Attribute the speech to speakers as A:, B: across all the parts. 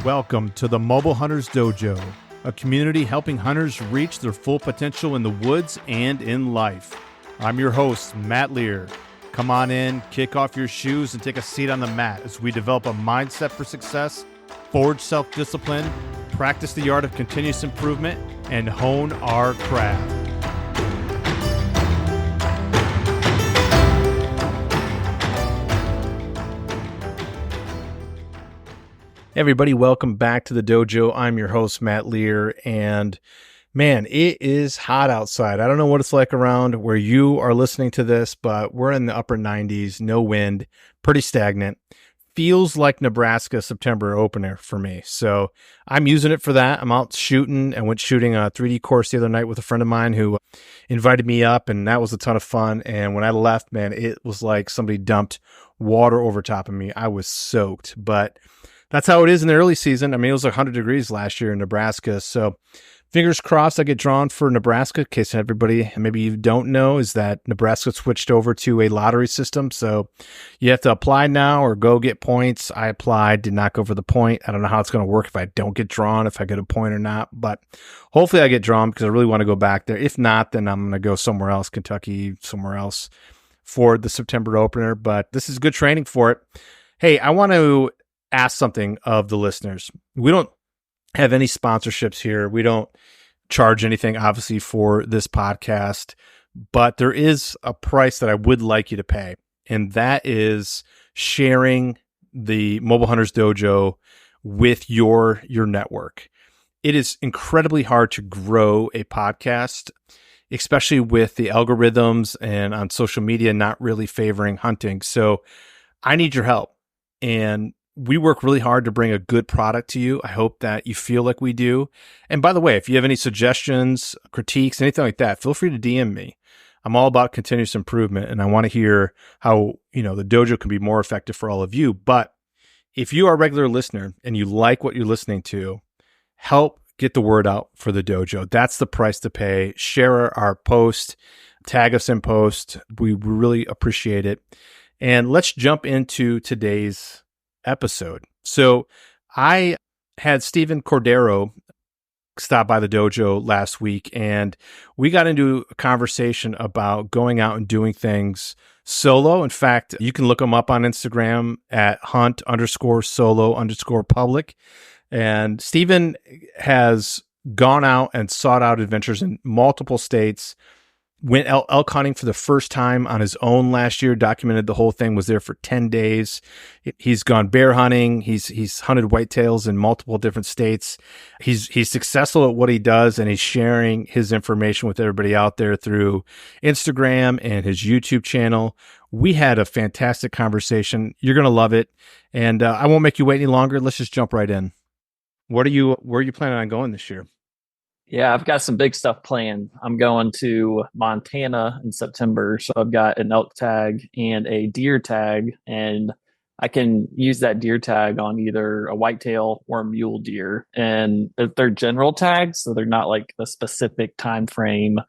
A: Welcome to the Mobile Hunters Dojo, a community helping hunters reach their full potential in the woods and in life. I'm your host, Matt Lear. Come on in, kick off your shoes, and take a seat on the mat as we develop a mindset for success, forge self-discipline, practice the art of continuous improvement, and hone our craft. Hey everybody, welcome back to the dojo. I'm your host, Matt Lear, and man, it is hot outside. I don't know what it's like around where you are listening to this, but we're in the upper 90s, no wind, pretty stagnant. Feels like Nebraska September opener for me. So I'm using it for that. I'm out shooting. I went shooting a 3D course the other night with a friend of mine who invited me up, and that was a ton of fun. And when I left, man, it was like somebody dumped water over top of me. I was soaked, but that's how it is in the early season. I mean, it was 100 degrees last year in Nebraska. So fingers crossed I get drawn for Nebraska. In case everybody maybe you don't know, is that Nebraska switched over to a lottery system. So you have to apply now or go get points. I applied, did not go for the point. I don't know how it's going to work if I don't get drawn, if I get a point or not. But hopefully I get drawn because I really want to go back there. If not, then I'm going to go somewhere else, Kentucky, somewhere else for the September opener. But this is good training for it. Hey, I want to ask something of the listeners. We don't have any sponsorships here. We don't charge anything, obviously, for this podcast, but there is a price that I would like you to pay, and that is sharing the Mobile Hunters Dojo with your network. It is incredibly hard to grow a podcast, especially with the algorithms and on social media not really favoring hunting. So I need your help. And we work really hard to bring a good product to you. I hope that you feel like we do. And by the way, if you have any suggestions, critiques, anything like that, feel free to DM me. I'm all about continuous improvement, and I want to hear how, the dojo can be more effective for all of you. But if you are a regular listener and you like what you're listening to, help get the word out for the dojo. That's the price to pay. Share our post, tag us in post. We really appreciate it. And let's jump into today's episode. So I had Stephen Cordaro stop by the dojo last week, and we got into a conversation about going out and doing things solo. In fact, you can look him up on Instagram at hunt_solo_public. And Stephen has gone out and sought out adventures in multiple states, went elk hunting for the first time on his own last year, documented the whole thing, was there for 10 days. He's gone bear hunting. He's hunted whitetails in multiple different states. He's successful at what he does, and he's sharing his information with everybody out there through Instagram and his YouTube channel. We had a fantastic conversation. You're going to love it. And I won't make you wait any longer. Let's just jump right in. Where are you planning on going this year?
B: Yeah, I've got some big stuff planned. I'm going to Montana in September. So I've got an elk tag and a deer tag, and I can use that deer tag on either a whitetail or a mule deer. And they're general tags, so they're not like the specific time frame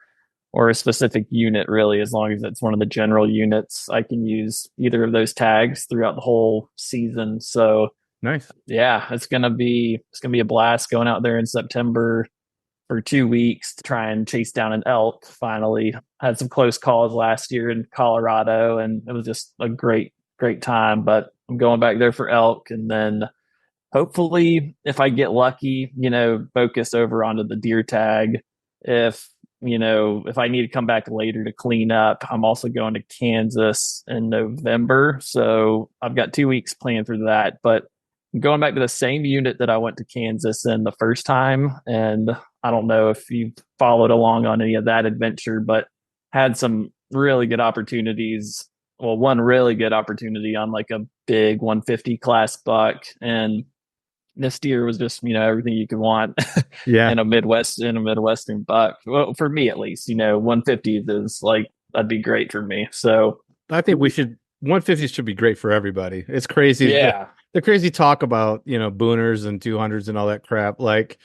B: or a specific unit, really. As long as it's one of the general units, I can use either of those tags throughout the whole season. So
A: nice.
B: Yeah, it's gonna be a blast going out there in September for 2 weeks to try and chase down an elk. Finally had some close calls last year in Colorado, and it was just a great time. But I'm going back there for elk, and then hopefully, if I get lucky, focus over onto the deer tag. If I need to come back later to clean up, I'm also going to Kansas in November. So I've got 2 weeks planned for that, but I'm going back to the same unit that I went to Kansas in the first time. And I don't know if you've followed along on any of that adventure, but had some really good opportunities. Well, one really good opportunity on like a big 150 class buck. And this deer was just, everything you could want in a Midwestern buck. Well, for me, at least, 150s is like, that'd be great for me. So
A: I think 150s should be great for everybody. It's crazy.
B: Yeah.
A: The crazy talk about, booners and 200s and all that crap. Like,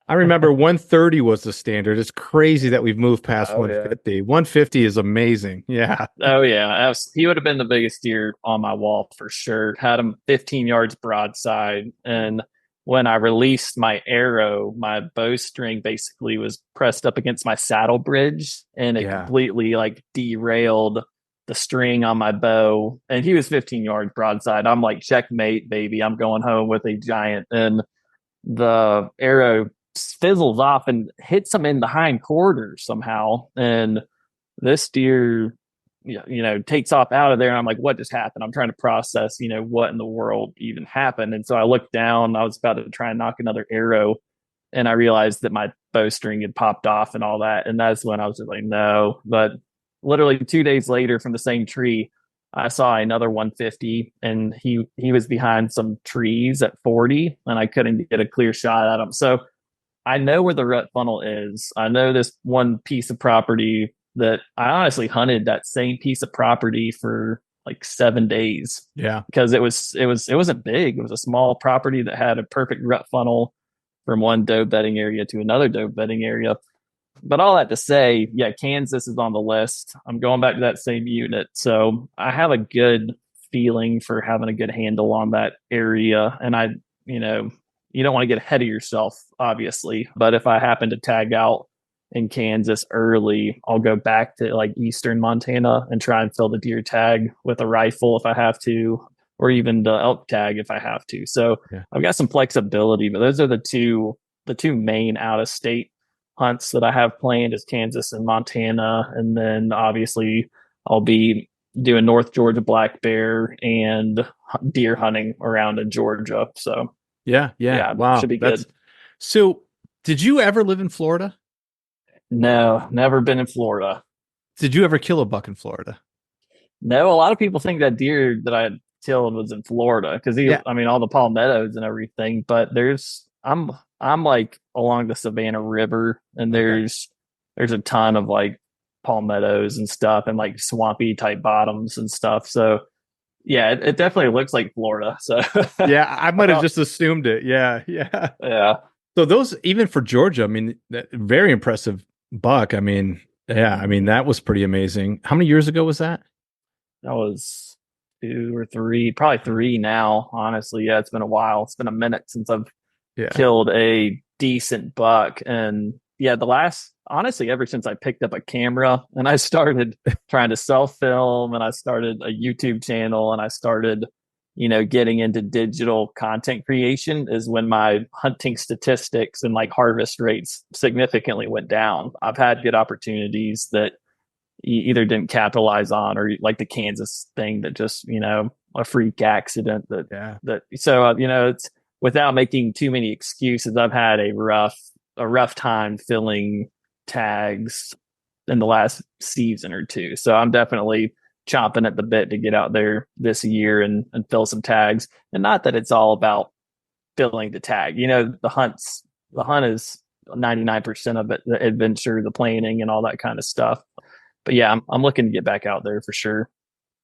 A: I remember 130 was the standard. It's crazy that we've moved past 150. Yeah. 150 is amazing. Yeah.
B: Oh, yeah. He would have been the biggest deer on my wall for sure. Had him 15 yards broadside. And when I released my arrow, my bowstring basically was pressed up against my saddle bridge, and it
A: Yeah.
B: completely like derailed the string on my bow. And he was 15 yards broadside. I'm like, checkmate, baby. I'm going home with a giant. And the arrow fizzles off and hits him in the hind quarters somehow. And this deer, takes off out of there. And I'm like, what just happened? I'm trying to process, what in the world even happened. And so I looked down. I was about to try and knock another arrow, and I realized that my bowstring had popped off and all that. And that's when I was just like, no. But literally 2 days later, from the same tree, I saw another 150, and he was behind some trees at 40, and I couldn't get a clear shot at him. So I know where the rut funnel is. I know this one piece of property that I honestly hunted that same piece of property for like 7 days
A: Yeah.
B: because it wasn't big. It was a small property that had a perfect rut funnel from one doe bedding area to another doe bedding area. But all that to say, yeah, Kansas is on the list. I'm going back to that same unit. So I have a good feeling for having a good handle on that area. And you don't want to get ahead of yourself, obviously. But if I happen to tag out in Kansas early, I'll go back to like eastern Montana and try and fill the deer tag with a rifle if I have to, or even the elk tag if I have to. So
A: Yeah.
B: I've got some flexibility, but those are the two main out of state hunts that I have planned is Kansas and Montana. And then obviously I'll be doing North Georgia black bear and deer hunting around in Georgia. So
A: Yeah. Yeah.
B: yeah,
A: Wow.
B: should be good.
A: So did you ever live in Florida?
B: No, never been in Florida.
A: Did you ever kill a buck in Florida?
B: No, a lot of people think that deer that I had killed was in Florida because
A: Yeah.
B: I mean, all the palmettos and everything. But I'm like along the Savannah River, and
A: Okay.
B: there's a ton of like palmettos and stuff, and like swampy type bottoms and stuff. So yeah, it definitely looks like Florida. So
A: Yeah, I
B: I
A: might have
B: thought,
A: just assumed it. Yeah. Yeah.
B: yeah.
A: So those, even for Georgia, I mean, very impressive buck. I mean, yeah, I mean,
B: Mhm.
A: that was pretty amazing. How many years ago was that?
B: That was 2 or 3, probably three now. Honestly, yeah, it's been a while. It's been a minute since I've
A: Yeah.
B: killed a decent buck. And yeah, the last, honestly, ever since I picked up a camera and I started trying to self film, and I started a YouTube channel, and I started, getting into digital content creation, is when my hunting statistics and like harvest rates significantly went down. I've had good opportunities that either didn't capitalize on, or like the Kansas thing that just, a freak accident
A: Yeah.
B: it's without making too many excuses. I've had a rough time filling tags in the last season or two. So I'm definitely chomping at the bit to get out there this year and fill some tags. And not that it's all about filling the tag. The hunt is 99% of it, the adventure, the planning, and all that kind of stuff. But yeah, I'm looking to get back out there for sure.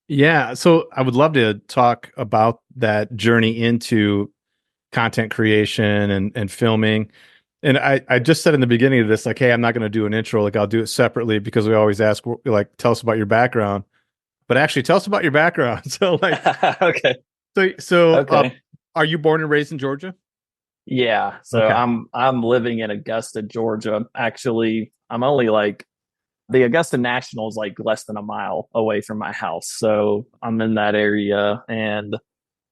A: Yeah. So I would love to talk about that journey into content creation and filming. And I just said in the beginning of this, like, hey, I'm not going to do an intro. Like, I'll do it separately because we always ask, like, tell us about your background. But actually, tell us about your background. So, like,
B: Okay.
A: so
B: Okay.
A: are you born and raised in Georgia?
B: Yeah. So
A: Okay.
B: I'm living in Augusta, Georgia. Actually, I'm only like the Augusta National is like less than a mile away from my house. So I'm in that area, and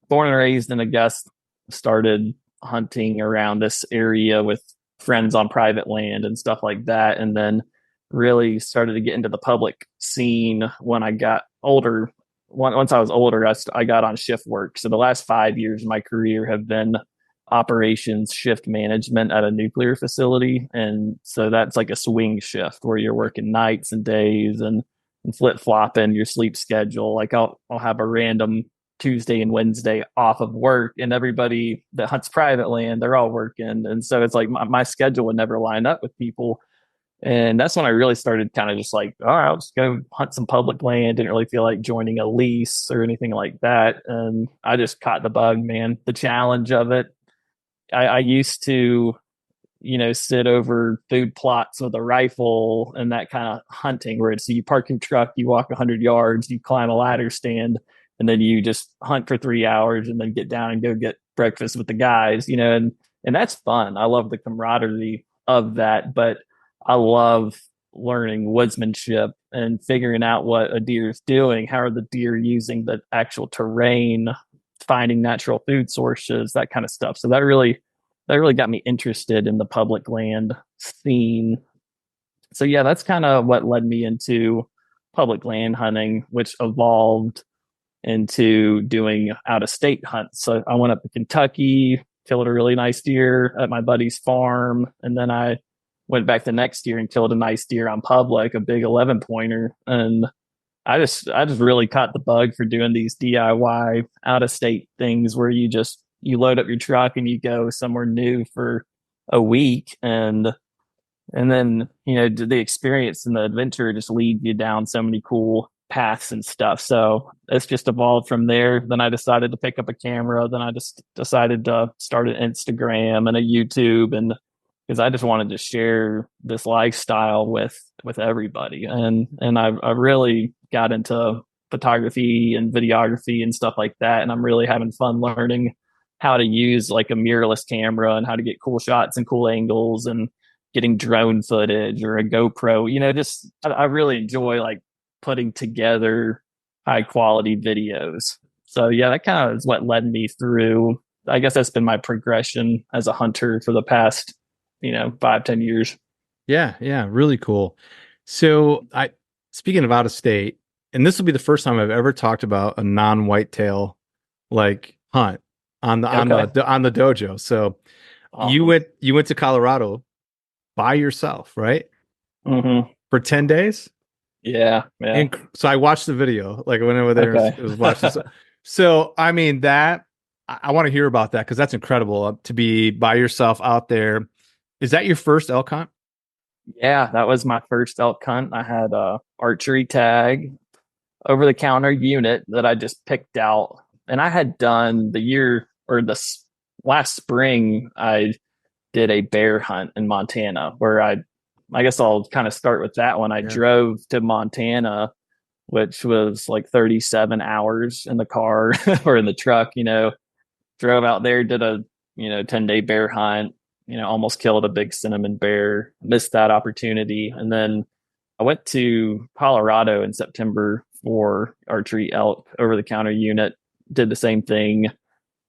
B: born and raised in Augusta, started hunting around this area with friends on private land and stuff like that. And then really started to get into the public scene when I got older. Once I was older, I got on shift work. So the last 5 years of my career have been operations shift management at a nuclear facility. And so that's like a swing shift where you're working nights and days, and flip flopping your sleep schedule. Like I'll have a random Tuesday and Wednesday off of work, and everybody that hunts private land, they're all working. And so it's like my schedule would never line up with people. And that's when I really started kind of just like, all right, I'll just go hunt some public land. Didn't really feel like joining a lease or anything like that. And I just caught the bug, man. The challenge of it. I used to, sit over food plots with a rifle and that kind of hunting where it's you park your truck, you walk 100 yards, you climb a ladder stand, and then you just hunt for 3 hours and then get down and go get breakfast with the guys, and and that's fun. I love the camaraderie of that, but I love learning woodsmanship and figuring out what a deer is doing. How are the deer using the actual terrain, finding natural food sources, that kind of stuff. So that really got me interested in the public land scene. So yeah, that's kind of what led me into public land hunting, which evolved into doing out of state hunts. So I went up to Kentucky, killed a really nice deer at my buddy's farm, and then I went back the next year and killed a nice deer on public, a big 11 pointer. And I just really caught the bug for doing these DIY out of state things where you load up your truck and you go somewhere new for a week, and then the experience and the adventure just lead you down so many cool paths and stuff. So it's just evolved from there. Then I decided to pick up a camera. Then I just decided to start an Instagram and a YouTube, and because I just wanted to share this lifestyle with everybody. And I really got into photography and videography and stuff like that. And I'm really having fun learning how to use like a mirrorless camera and how to get cool shots and cool angles and getting drone footage or a GoPro. Just I really enjoy like putting together high quality videos. So yeah, that kind of is what led me through. I guess that's been my progression as a hunter for the past, 5-10 years.
A: Yeah, yeah, really cool. So I speaking of out of state, and this will be the first time I've ever talked about a non-whitetail like hunt on the
B: Okay.
A: on the dojo. So
B: Awesome.
A: you went to Colorado by yourself, right?
B: Mm-hmm.
A: For 10 days?
B: Yeah. Yeah.
A: And so I watched the video, like I went over there and
B: Okay.
A: was watching. So I mean that I want to hear about that because that's incredible to be by yourself out there. Is that your first elk hunt?
B: Yeah, that was my first elk hunt. I had a archery tag, over the counter unit that I just picked out. And I had done the year or last spring, I did a bear hunt in Montana where I guess I'll kind of start with that one. I
A: Yeah.
B: drove to Montana, which was like 37 hours in the car or in the truck, drove out there, did a, 10-day bear hunt, almost killed a big cinnamon bear, missed that opportunity. And then I went to Colorado in September for archery elk over the counter unit, did the same thing,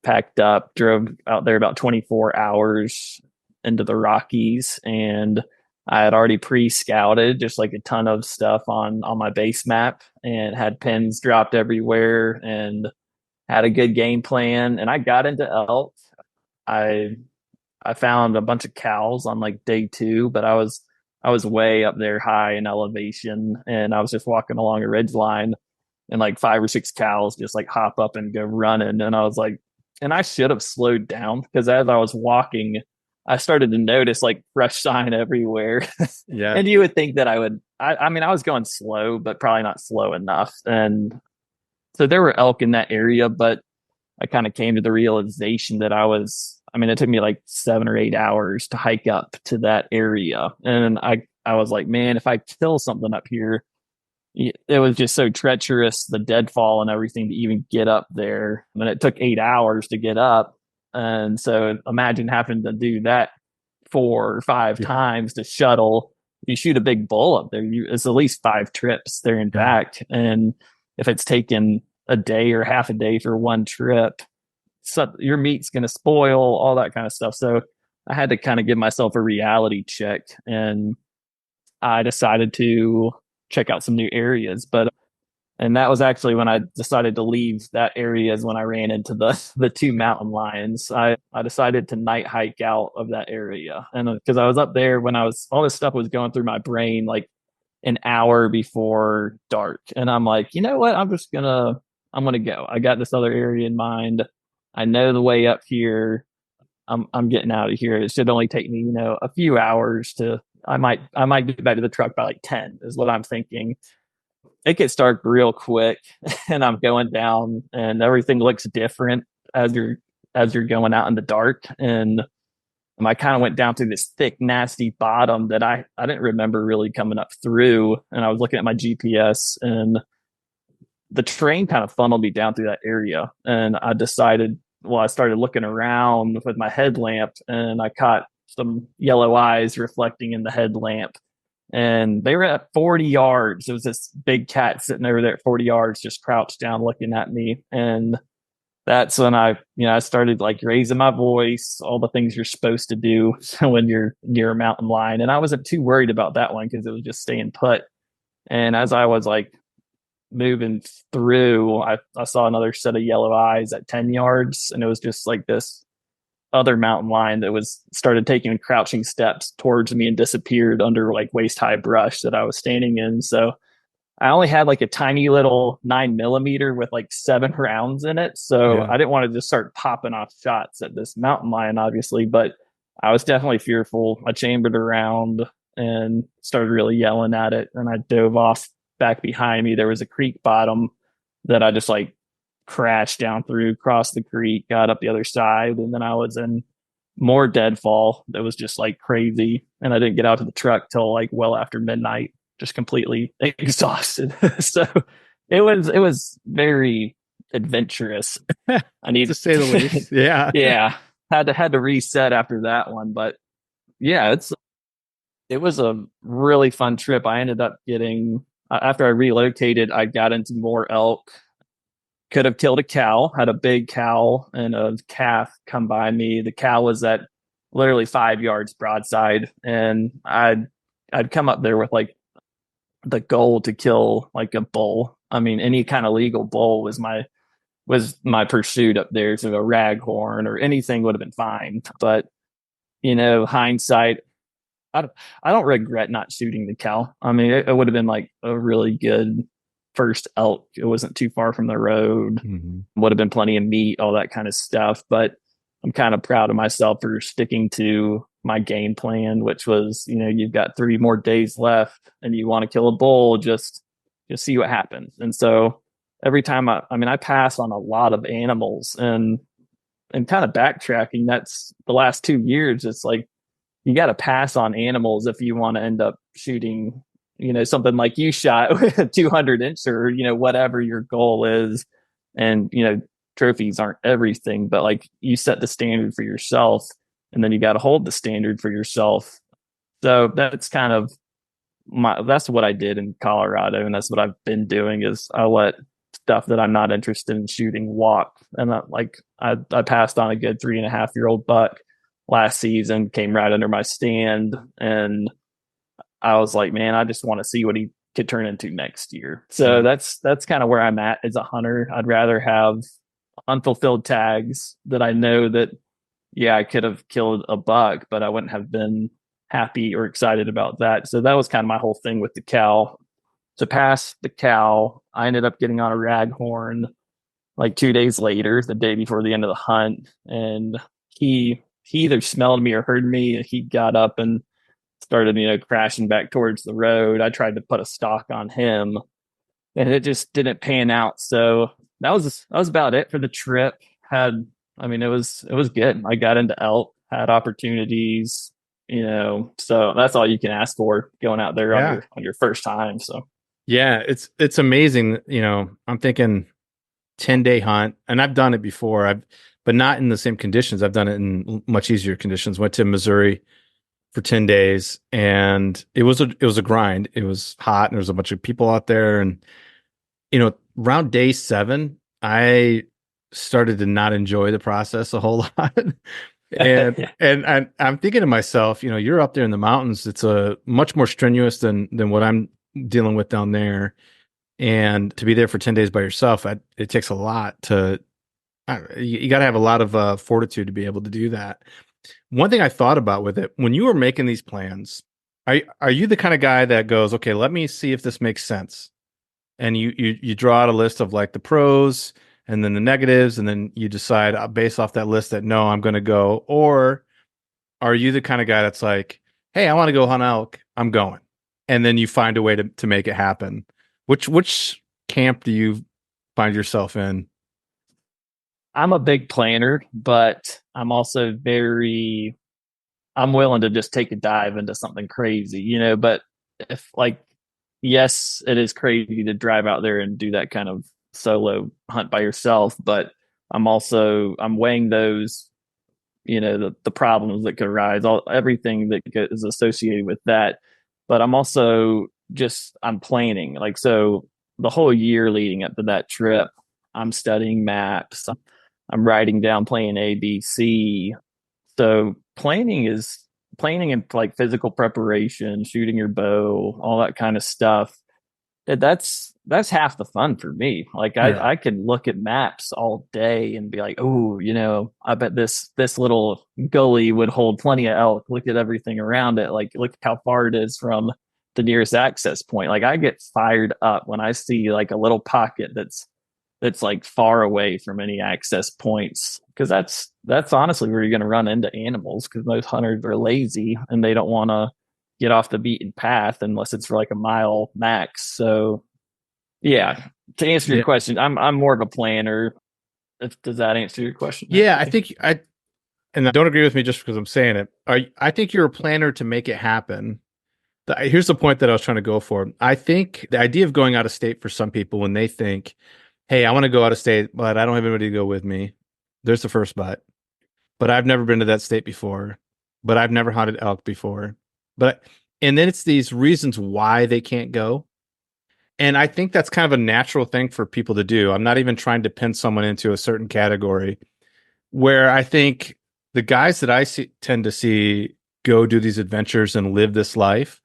B: packed up, drove out there about 24 hours into the Rockies, and I had already pre-scouted just like a ton of stuff on my base map and had pins dropped everywhere and had a good game plan. And I got into elk. I I found a bunch of cows on like day two, but I was way up there high in elevation, and I was just walking along a ridge line, and like five or six cows just like hop up and go running, and I was like, and I should have slowed down because as I was walking, I started to notice like fresh sign everywhere,
A: Yeah.
B: and you would think that I would. I mean, I was going slow, but probably not slow enough, and so there were elk in that area, but I kind of came to the realization that I mean, it took me like 7 or 8 hours to hike up to that area. And I was like, man, if I kill something up here, it was just so treacherous, the deadfall and everything to even get up there. And it took 8 hours to get up. And so imagine having to do that 4 or 5
A: Yeah.
B: times to shuttle. You shoot a big bull up there, it's at least 5 trips there and
A: Yeah.
B: back. And if it's taken a day or half a day for one trip, so your meat's going to spoil, all that kind of stuff. So I had to kind of give myself a reality check, and I decided to check out some new areas. And that was actually when I decided to leave that area, is when I ran into the two mountain lions. I decided to night hike out of that area, and because I was up there when all this stuff was going through my brain like an hour before dark, and I'm like, you know what, I'm gonna go. I got this other area in mind. I know the way up here. I'm getting out of here. It should only take me, a few hours to. I might get back to the truck by like 10 is what I'm thinking. It gets dark real quick, and I'm going down, and everything looks different as you're going out in the dark. And I kind of went down through this thick, nasty bottom that I didn't remember really coming up through. And I was looking at my GPS, and the train kind of funneled me down through that area. And I decided I started looking around with my headlamp and I caught some yellow eyes reflecting in the headlamp. And they were at 40 yards. It was this big cat sitting over there at 40 yards, just crouched down looking at me. And that's when I started like raising my voice, all the things you're supposed to do when you're near a mountain lion. And I wasn't too worried about that one because it was just staying put. And as I was like moving through, I saw another set of yellow eyes at 10 yards. And it was just like this other mountain lion that was started taking crouching steps towards me and disappeared under like waist high brush that I was standing in. So I only had like a tiny little 9 millimeter with like 7 rounds in it. So
A: Yeah.
B: I didn't want to just start popping off shots at this mountain lion, obviously, but I was definitely fearful. I chambered around and started really yelling at it. And I dove off back behind me. There was a creek bottom that I just like crashed down through, crossed the creek, got up the other side. And then I was in more deadfall that was just like crazy. And I didn't get out to the truck till like well after midnight, just completely exhausted. So it was very adventurous. I need
A: To say the least. Yeah.
B: yeah, had to reset after that one, but yeah, it was a really fun trip. I ended up getting after I relocated, I got into more elk. Could have killed a cow, had a big cow and a calf come by me. The cow was at literally 5 yards broadside, and I'd come up there with like the goal to kill like a bull. I mean, any kind of legal bull was my pursuit up there. So a raghorn or anything would have been fine. But hindsight, I don't regret not shooting the cow. I mean, it would have been like a really good first elk. It wasn't too far from the road.
A: Mm-hmm.
B: Would have been plenty of meat, all that kind of stuff. But I'm kind of proud of myself for sticking to my game plan, which was, you've got 3 more days left and you want to kill a bull, just see what happens. And so every time I pass on a lot of animals and kind of backtracking, that's the last 2 years. It's like, you got to pass on animals if you want to end up shooting, something like you shot with a 200 inch or, whatever your goal is. And, trophies aren't everything, but like you set the standard for yourself and then you got to hold the standard for yourself. So that's kind of that's what I did in Colorado. And that's what I've been doing is I let stuff that I'm not interested in shooting walk. And I passed on a good 3.5-year-old buck last season, came right under my stand. And I was like, man, I just want to see what he could turn into next year. So
A: Yeah.
B: that's kind of where I'm at as a hunter. I'd rather have unfulfilled tags that I know that, yeah, I could have killed a buck, but I wouldn't have been happy or excited about that. So that was kind of my whole thing with the cow. To pass the cow, I ended up getting on a raghorn like 2 days later, the day before the end of the hunt. And he either smelled me or heard me. He got up and started, crashing back towards the road. I tried to put a stalk on him and it just didn't pan out. So that was about it for the trip. It was good. I got into elk, had opportunities, so that's all you can ask for going out there
A: Yeah.
B: on your first time. So
A: Yeah. It's amazing. I'm thinking 10-day hunt, and I've done it before. But not in the same conditions. I've done it in much easier conditions. Went to Missouri for 10 days and it was a grind. It was hot and there was a bunch of people out there. And, around day 7, I started to not enjoy the process a whole lot. and,
B: yeah.
A: and I'm thinking to myself, you're up there in the mountains. It's a much more strenuous than what I'm dealing with down there. And to be there for 10 days by yourself, it takes a lot you got to have a lot of fortitude to be able to do that. One thing I thought about with it, when you were making these plans, are you the kind of guy that goes, okay, let me see if this makes sense? And you draw out a list of like the pros and then the negatives, and then you decide based off that list that no, I'm going to go? Or are you the kind of guy that's like, hey, I want to go hunt elk, I'm going, and then you find a way to make it happen? Which camp do you find yourself in?
B: I'm a big planner, but I'm also I'm willing to just take a dive into something crazy, but if like, yes, it is crazy to drive out there and do that kind of solo hunt by yourself, but I'm weighing those, the problems that could arise, everything that is associated with that. But I'm also I'm planning. Like, so the whole year leading up to that trip, I'm studying maps. I'm writing down plan A, B, C. So planning and like physical preparation, shooting your bow, all that kind of stuff. That's half the fun for me. Like,
A: Yeah.
B: I can look at maps all day and be like, oh, I bet this little gully would hold plenty of elk. Look at everything around it. Like, look how far it is from the nearest access point. Like, I get fired up when I see like a little pocket that's like far away from any access points, because that's honestly where you're going to run into animals, because most hunters are lazy and they don't want to get off the beaten path unless it's for like a mile max. So yeah, to answer your
A: Yeah.
B: question, I'm more of a planner. Does that answer your question,
A: Yeah. I
B: Matthew?
A: think and don't agree with me just because I'm saying it. I think you're a planner to make it happen. Here's the point that I was trying to go for. I think the idea of going out of state for some people, when they think, hey, I want to go out of state, but I don't have anybody to go with me. There's the first but I've never been to that state before, but I've never hunted elk before. But and then it's these reasons why they can't go. And I think that's kind of a natural thing for people to do. I'm not even trying to pin someone into a certain category, where I think the guys that tend to see go do these adventures and live this life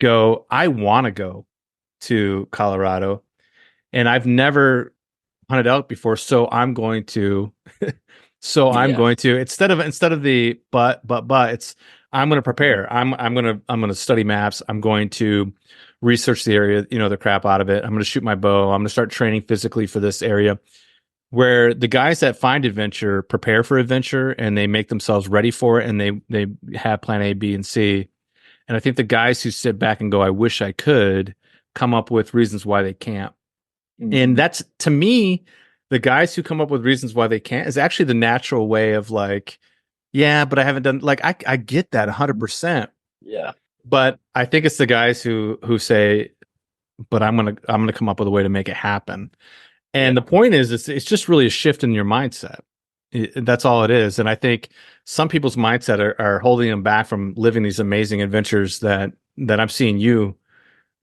A: go, I want to go to Colorado and I've never hunted elk before, so I'm going to
B: Yeah.
A: instead of the it's I'm going to prepare. I'm going to study maps. I'm going to research the area, the crap out of it. I'm going to shoot my bow. I'm going to start training physically for this area. Where the guys that find adventure prepare for adventure and they make themselves ready for it, and they have plan A, B, and C. And I think the guys who sit back and go, I wish I could, come up with reasons why they can't. And
B: Mm-hmm.
A: that's, to me, the guys who come up with reasons why they can't is actually the natural way of like, yeah, but I haven't done, like, I get that 100%.
B: Yeah.
A: But I think it's the guys who say, but I'm gonna come up with a way to make it happen. And the
B: Yeah.
A: point is, it's just really a shift in your mindset. That's all it is. And I think some people's mindset are holding them back from living these amazing adventures that I'm seeing you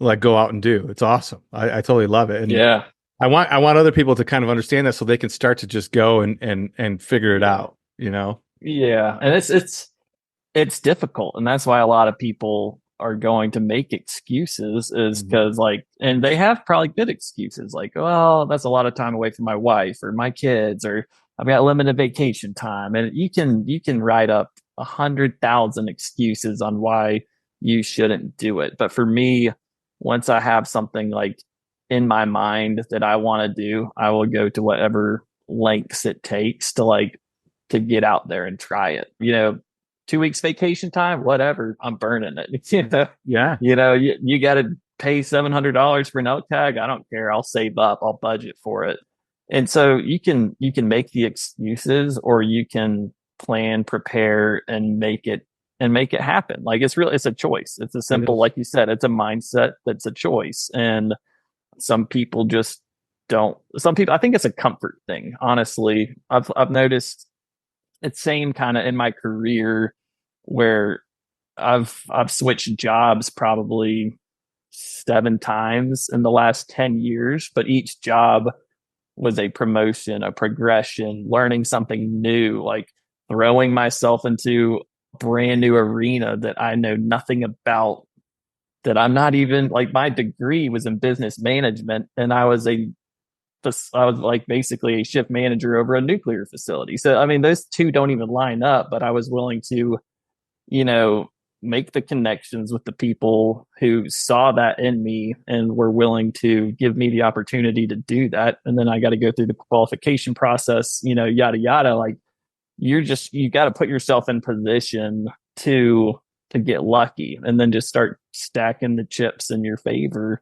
A: like go out and do. It's awesome. I totally love it. And
B: Yeah.
A: I want other people to kind of understand that so they can start to just go and figure it
B: Yeah.
A: out, you know?
B: Yeah. And it's difficult, and that's why a lot of people are going to make excuses, is
A: Mhm.
B: because, like, and they have probably good excuses, like, well, that's a lot of time away from my wife or my kids, or I've got limited vacation time. And you can write up 100,000 excuses on why you shouldn't do it. But for me, once I have something like in my mind that I want to do, I will go to whatever lengths it takes to get out there and try it. 2 weeks vacation time, whatever, I'm burning it.
A: Yeah.
B: You got to pay $700 for an elk tag. I don't care. I'll save up. I'll budget for it. And so you can make the excuses, or you can plan, prepare, and make it happen. Like, it's a choice. It's a
A: It
B: simple,
A: is.
B: like you said, it's a mindset that's a choice. And some people just don't. Some people, I think it's a comfort thing. Honestly, I've noticed it's same kind of in my career, where I've switched jobs probably 7 times in the last 10 years, but each job was a promotion, a progression, learning something new, like throwing myself into a brand new arena that I know nothing about, that I'm not even, like, my degree was in business management, and I was like basically a shift manager over a nuclear facility. So I mean, those two don't even line up, but I was willing to, you know, make the connections with the people who saw that in me and were willing to give me the opportunity to do that. And then I got to go through the qualification process, yada yada. Like, you got to put yourself in position to get lucky, and then just start stacking the chips in your favor.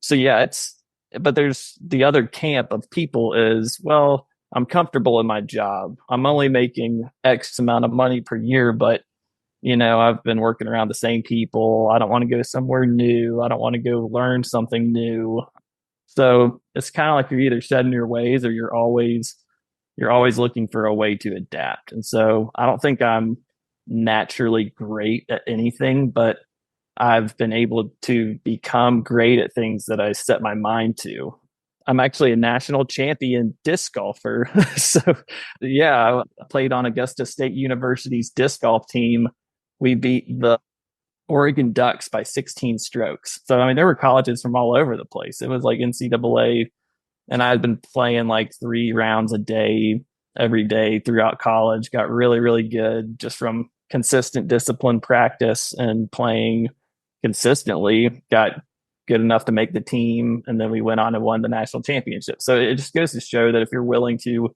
B: So yeah, but there's the other camp of people is, well, I'm comfortable in my job. I'm only making X amount of money per year, but I've been working around the same people. I don't want to go somewhere new. I don't want to go learn something new. So it's kind of like you're either set in your ways, or you're always you're always looking for a way to adapt. And so I don't think I'm naturally great at anything, but I've been able to become great at things that I set my mind to. I'm actually a national champion disc golfer. So, yeah, I played on Augusta State University's disc golf team. We beat the Oregon Ducks by 16 strokes. So, I mean, there were colleges from all over the place. It was like NCAA, and I had been playing like 3 rounds a day every day throughout college. Got really, really good just from consistent discipline practice and playing consistently. Got good enough to make the team, and then we went on and won the national championship. So it just goes to show that if you're willing to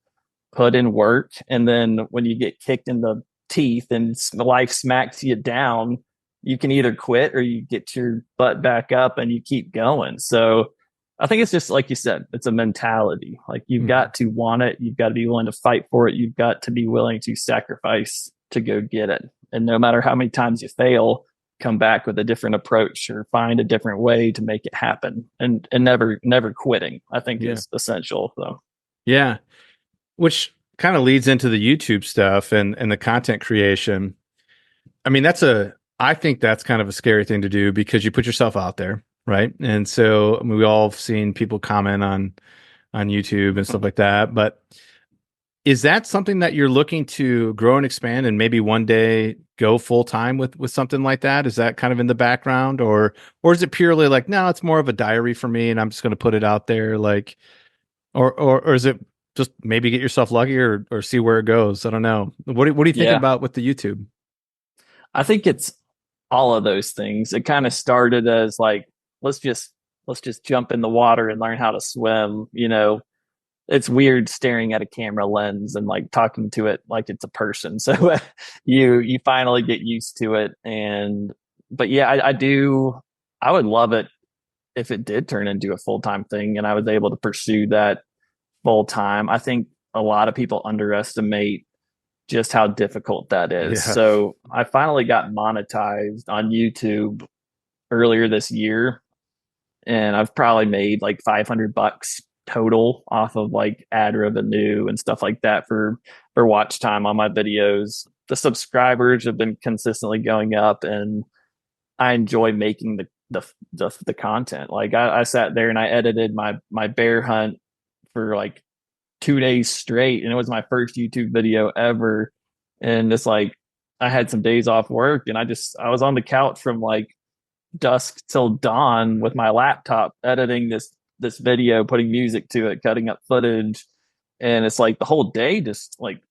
B: put in work, and then when you get kicked in the teeth and life smacks you down, you can either quit or you get your butt back up and you keep going. So I think it's just like you said, it's a mentality. Like you've got to want it, you've got to be willing to fight for it, you've got to be willing to sacrifice to go get it. And no matter how many times you fail, come back with a different approach or find a different way to make it happen. And never quitting, I think is essential. So
A: yeah, which kind of leads into the YouTube stuff and the content creation. I mean, I think that's kind of a scary thing to do because you put yourself out there, right? And so I mean, we all have seen people comment on YouTube and stuff like that. But is that something that you're looking to grow and expand and maybe one day go full time with something like that? Is that kind of in the background, or is it purely like, no, it's more of a diary for me and I'm just going to put it out there, like, or is it just maybe get yourself lucky or see where it goes? I don't know. What are you thinking
B: yeah,
A: about with the YouTube?
B: I think it's all of those things. It kind of started as like, let's just let's just jump in the water and learn how to swim. It's weird staring at a camera lens and like talking to it like it's a person. So you finally get used to it. And but yeah, I do. I would love it if it did turn into a full time thing and I was able to pursue that full time. I think a lot of people underestimate just how difficult that is.
A: Yeah.
B: So I finally got monetized on YouTube earlier this year, and I've probably made like $500 total off of like ad revenue and stuff like that for watch time on my videos. The subscribers have been consistently going up, and I enjoy making the content. Like I sat there and I edited my bear hunt for like 2 days straight, and it was my first YouTube video ever. And it's like I had some days off work, and I was on the couch from like dusk till dawn with my laptop editing this video, putting music to it, cutting up footage, and it's like the whole day just like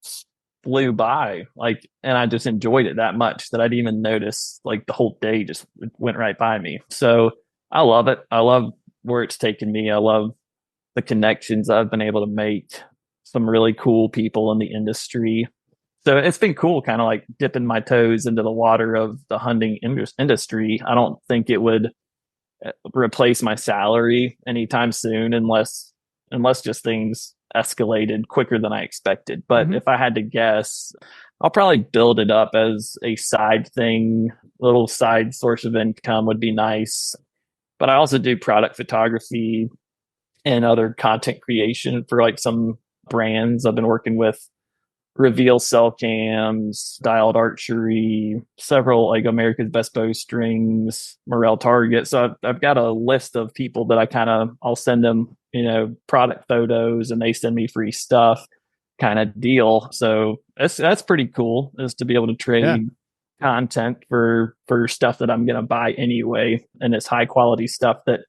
B: flew by, like, and I just enjoyed it that much that I didn't even notice like the whole day just went right by me. So I love it. I love where it's taken me. I love the connections I've been able to make, some really cool people in the industry. So it's been cool kind of like dipping my toes into the water of the hunting industry. I don't think it would replace my salary anytime soon unless just things escalated quicker than I expected. But
A: Mm-hmm.
B: if I had to guess, I'll probably build it up as a side thing, little side source of income would be nice. But I also do product photography and other content creation for like some brands. I've been working with Reveal Cell Cams, Dialed Archery, several like America's Best Bowstrings, Morel Target. So I've got a list of people that I'll send them, product photos, and they send me free stuff kind of deal. So that's pretty cool, is to be able to
A: Yeah.
B: trade content for stuff that I'm gonna buy anyway, and it's high quality stuff that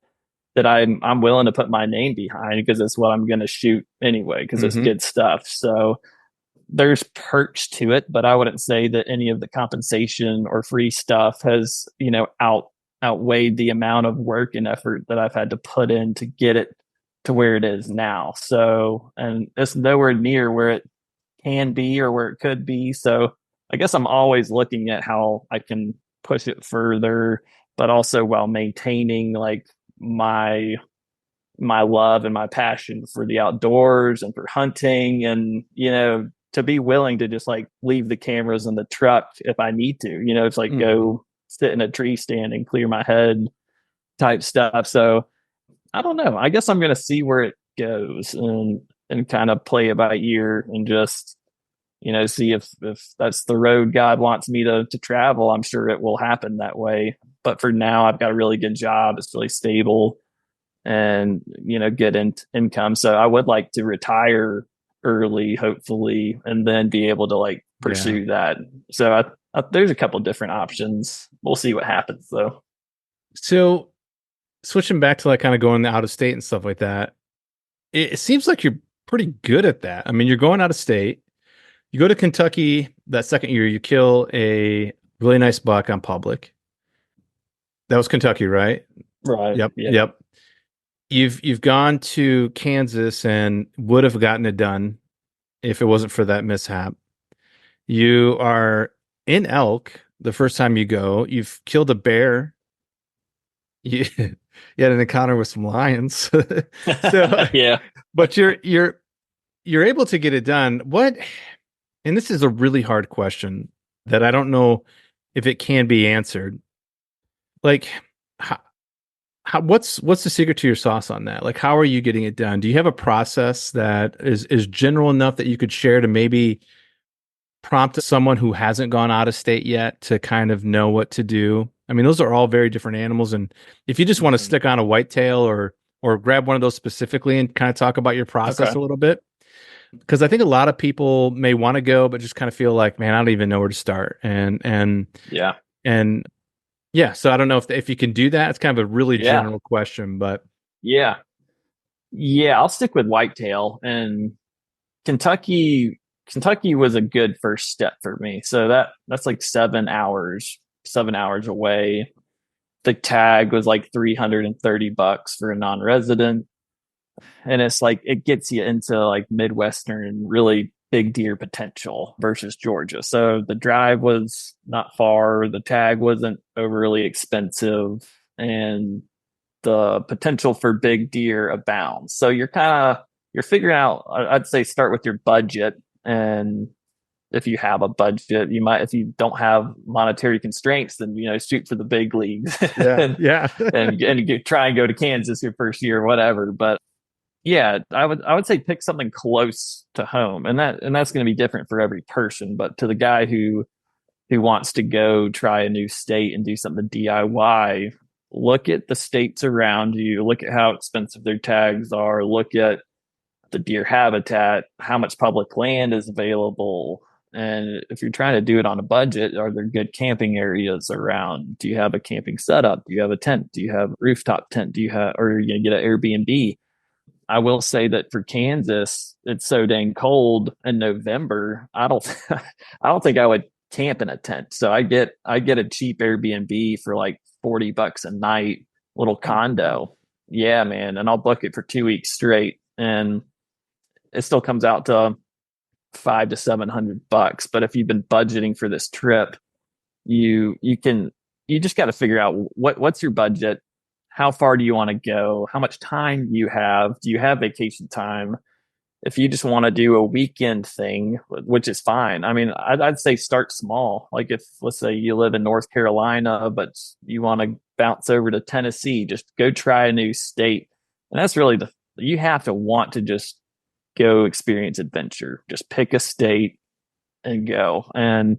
B: I'm willing to put my name behind because it's what I'm going to shoot anyway because it's
A: Mm-hmm.
B: good stuff. So there's perks to it, but I wouldn't say that any of the compensation or free stuff has outweighed the amount of work and effort that I've had to put in to get it to where it is now. So, and it's nowhere near where it can be or where it could be. So I guess I'm always looking at how I can push it further, but also while maintaining like my my love and my passion for the outdoors and for hunting, and to be willing to just like leave the cameras in the truck if I need to, it's like
A: Mm-hmm.
B: go sit in a tree stand and clear my head type stuff. So I don't know, I guess I'm going to see where it goes. And and kind of play it by ear and just, see if that's the road God wants me to travel. I'm sure it will happen that way. But for now, I've got a really good job. It's really stable and, good income. So I would like to retire early, hopefully, and then be able to like
A: Yeah.
B: pursue that. So there's a couple different options. We'll see what happens though.
A: So switching back to like kind of going out of state and stuff like that, it seems like you're pretty good at that. I mean, you're going out of state. You go to Kentucky that second year, you kill a really nice buck on public. That was Kentucky, right?
B: Right.
A: Yep.
B: Yeah.
A: Yep. You've gone to Kansas and would have gotten it done if it wasn't for that mishap. You are in elk the first time you go. You've killed a bear. You, you had an encounter with some lions. So,
B: Yeah.
A: but you're able to get it done. What? And this is a really hard question that I don't know if it can be answered. Like, what's the secret to your sauce on that? Like, how are you getting it done? Do you have a process that is general enough that you could share to maybe prompt someone who hasn't gone out of state yet to kind of know what to do? I mean, those are all very different animals, and if you just want to
B: Mhm.
A: stick on a whitetail or grab one of those specifically and kind of talk about your process
B: Okay.
A: a little bit, because I think a lot of people may want to go, but just kind of feel like, man, I don't even know where to start,
B: Yeah.
A: and yeah. So I don't know if you can do that. It's kind of a really
B: Yeah.
A: general question, but
B: Yeah. Yeah. I'll stick with whitetail and Kentucky. Kentucky was a good first step for me. So that's like 7 hours away. The tag was like $330 for a non-resident. And it's like it gets you into like Midwestern really big deer potential versus Georgia. So the drive was not far, the tag wasn't overly expensive, and the potential for big deer abounds. So you're figuring out. I'd say start with your budget, and if you have a budget, you might. If you don't have monetary constraints, then shoot for the big leagues
A: yeah,
B: and
A: yeah,
B: try and go to Kansas your first year, or whatever. But yeah, I would say pick something close to home, and that's going to be different for every person. But to the guy who wants to go try a new state and do something DIY, look at the states around you, look at how expensive their tags are, look at the deer habitat, how much public land is available. And if you're trying to do it on a budget, are there good camping areas around? Do you have a camping setup? Do you have a tent? Do you have a rooftop tent? Do you have, or are you going to get an Airbnb? I will say that for Kansas, it's so dang cold in November. I don't think I would camp in a tent. So I get a cheap Airbnb for like $40 a night, little condo. Yeah, man, and I'll book it for 2 weeks straight, and it still comes out to 500 to $700. But if you've been budgeting for this trip, you just got to figure out what's your budget, how far do you want to go, how much time do you have vacation time. If you just want to do a weekend thing, which is fine. I mean, I'd say start small. Like if let's say you live in North Carolina but you want to bounce over to Tennessee, just go try a new state. And that's really you have to want to just go experience adventure. Just pick a state and go. And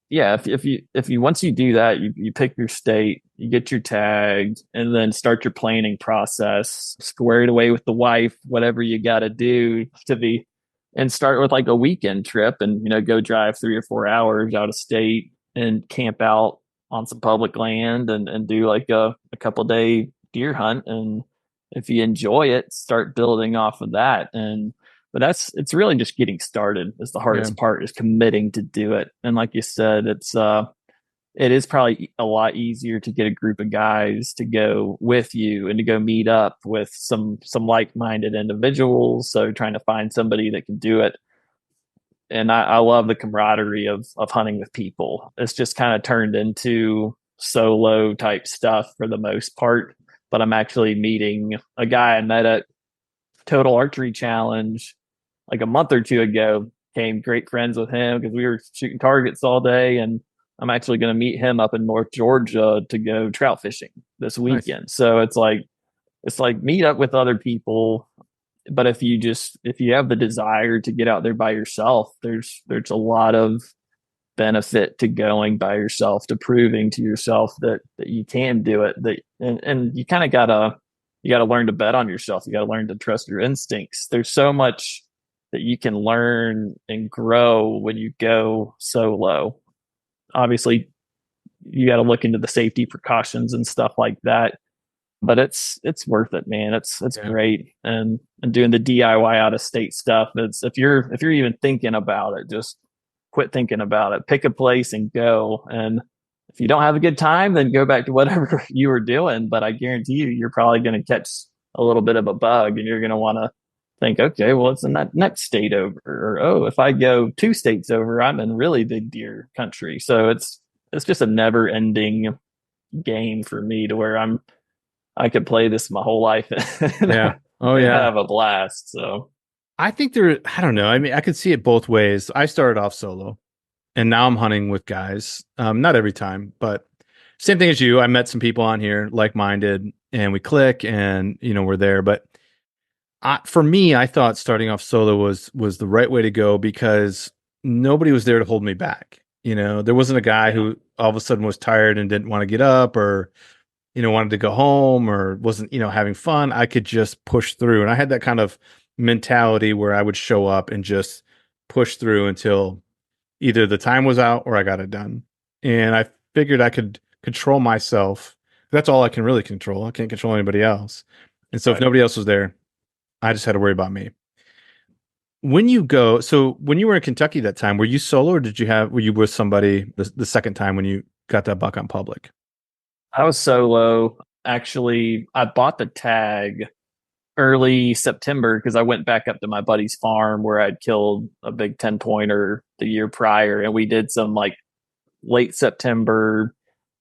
B: yeah, if you once you do that, you pick your state, you get your tag, and then start your planning process, square it away with the wife, whatever you got to do to be, and start with like a weekend trip, and go drive 3 or 4 hours out of state and camp out on some public land, and do like a couple day deer hunt, and if you enjoy it, start building off of that. And but it's really just getting started is the
A: yeah,
B: hardest part, is committing to do it. And like you said, it is probably a lot easier to get a group of guys to go with you and to go meet up with some like-minded individuals. So trying to find somebody that can do it. And I love the camaraderie of hunting with people. It's just kind of turned into solo type stuff for the most part. But I'm actually meeting a guy I met at Total Archery Challenge like a month or two ago. Became great friends with him because we were shooting targets all day, and I'm actually going to meet him up in North Georgia to go trout fishing this
A: nice.
B: weekend. So it's like meet up with other people But if you have the desire to get out there by yourself, there's a lot of benefit to going by yourself, to proving to yourself that you can do it. And you kind of gotta learn to bet on yourself. You gotta learn to trust your instincts. There's so much that you can learn and grow when you go solo. Obviously, you got to look into the safety precautions and stuff like that. But it's worth it, man. It's
A: Yeah.
B: great, and doing the DIY out of state stuff. It's if you're even thinking about it, just quit thinking about it. Pick a place and go. And if you don't have a good time, then go back to whatever you were doing. But I guarantee you, you're probably going to catch a little bit of a bug, and you're going to want to think, okay, well, it's in that next state over, or oh, if I go 2 states over, I'm in really big deer country. So it's just a never ending game for me to where I could play this my whole life and,
A: Yeah. Oh
B: and
A: yeah.
B: have a blast. So
A: I think I don't know. I mean, I could see it both ways. I started off solo and now I'm hunting with guys. Not every time, but same thing as you. I met some people on here like-minded and we click and, we're there. But for me, I thought starting off solo was the right way to go because nobody was there to hold me back. There wasn't a guy
B: yeah,
A: who all of a sudden was tired and didn't want to get up or, wanted to go home or wasn't, having fun. I could just push through. And I had that kind of mentality where I would show up and just push through until either the time was out or I got it done. And I figured I could control myself. That's all I can really control. I can't control anybody else. And so if
B: right.
A: nobody else was there, I just had to worry about me. So when you were in Kentucky that time, were you solo or were you with somebody the second time when you got that buck on public?
B: I was solo. Actually, I bought the tag early September because I went back up to my buddy's farm where I'd killed a big 10 pointer the year prior. And we did some like late September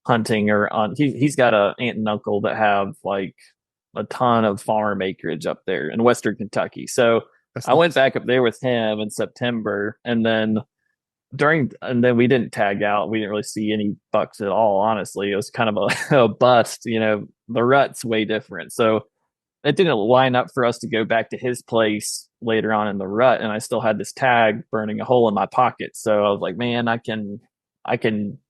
B: hunting or on. He's got a aunt and uncle that have like a ton of farm acreage up there in Western Kentucky. So
A: That's
B: I went
A: nice.
B: back up there with him in September. And then we didn't tag out. We didn't really see any bucks at all. Honestly, it was kind of a bust. The rut's way different. So it didn't line up for us to go back to his place later on in the rut. And I still had this tag burning a hole in my pocket. So I was like, man, I can.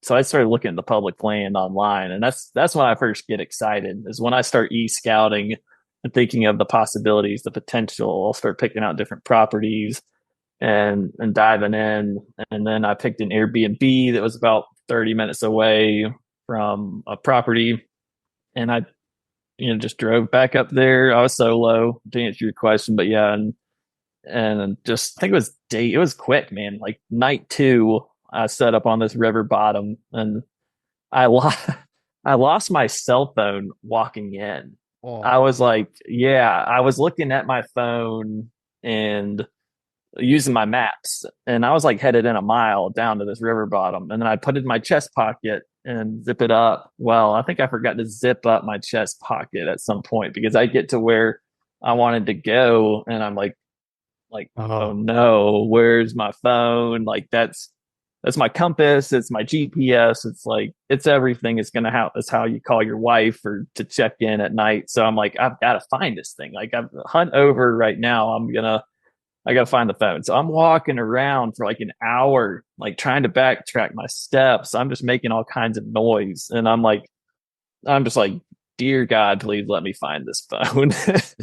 B: So I started looking at the public land online, and that's when I first get excited. Is when I start scouting and thinking of the possibilities, the potential. I'll start picking out different properties and diving in. And then I picked an Airbnb that was about 30 minutes away from a property, and I just drove back up there. I was solo to answer your question, but yeah, and just I think it was quick, man. Like night two, I set up on this river bottom, and I lost I lost my cell phone walking in. I
A: Oh,
B: was like, yeah, I was looking at my phone and using my maps, and I was like headed in a mile down to this river bottom, and then I put it in my chest pocket and zip it up. Well, I think I forgot to zip up my chest pocket at some point because I get to where I wanted to go, and I'm like, oh
A: oh,
B: no, where's my phone? Like that's my compass, it's my GPS, it's like it's everything. It's how you call your wife or to check in at night. So I'm like, I've got to find this thing. Like I'm hunt over right now. I gotta find the phone. So I'm walking around for like an hour, like trying to backtrack my steps. I'm just making all kinds of noise. And I'm just like, dear God, please let me find this phone.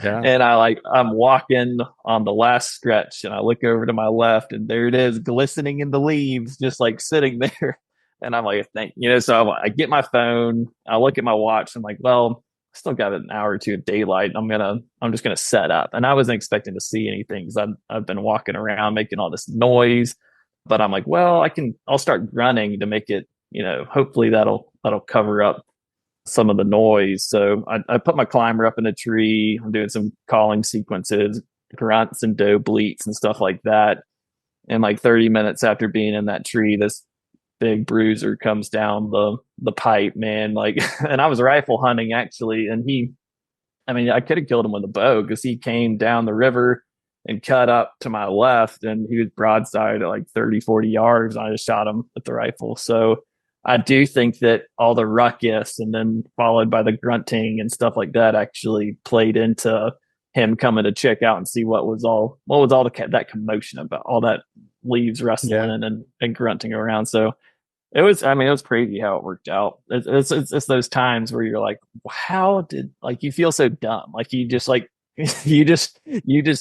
A: yeah.
B: And I'm walking on the last stretch and I look over to my left and there it is, glistening in the leaves, just like sitting there. And I'm like, thank so I get my phone, I look at my watch, I'm like, well, I still got an hour or two of daylight. I'm just gonna set up. And I wasn't expecting to see anything because I've been walking around making all this noise. But I'm like, well, I'll start running to make it, hopefully that'll cover up some of the noise. So I put my climber up in a tree. I'm doing some calling sequences, grunts and doe bleats and stuff like that. And like 30 minutes after being in that tree, this big bruiser comes down the pipe, man. Like, and I was rifle hunting actually, and I could have killed him with a bow because he came down the river and cut up to my left, and he was broadside at like 30, 40 yards. And I just shot him with the rifle. So I do think that all the ruckus and then followed by the grunting and stuff like that actually played into him coming to check out and see that commotion about, all that leaves
A: Yeah.
B: rustling and grunting around. So it was, I mean, it was crazy how it worked out. It's those times where you're like, how did, like, you feel so dumb, like you just like you just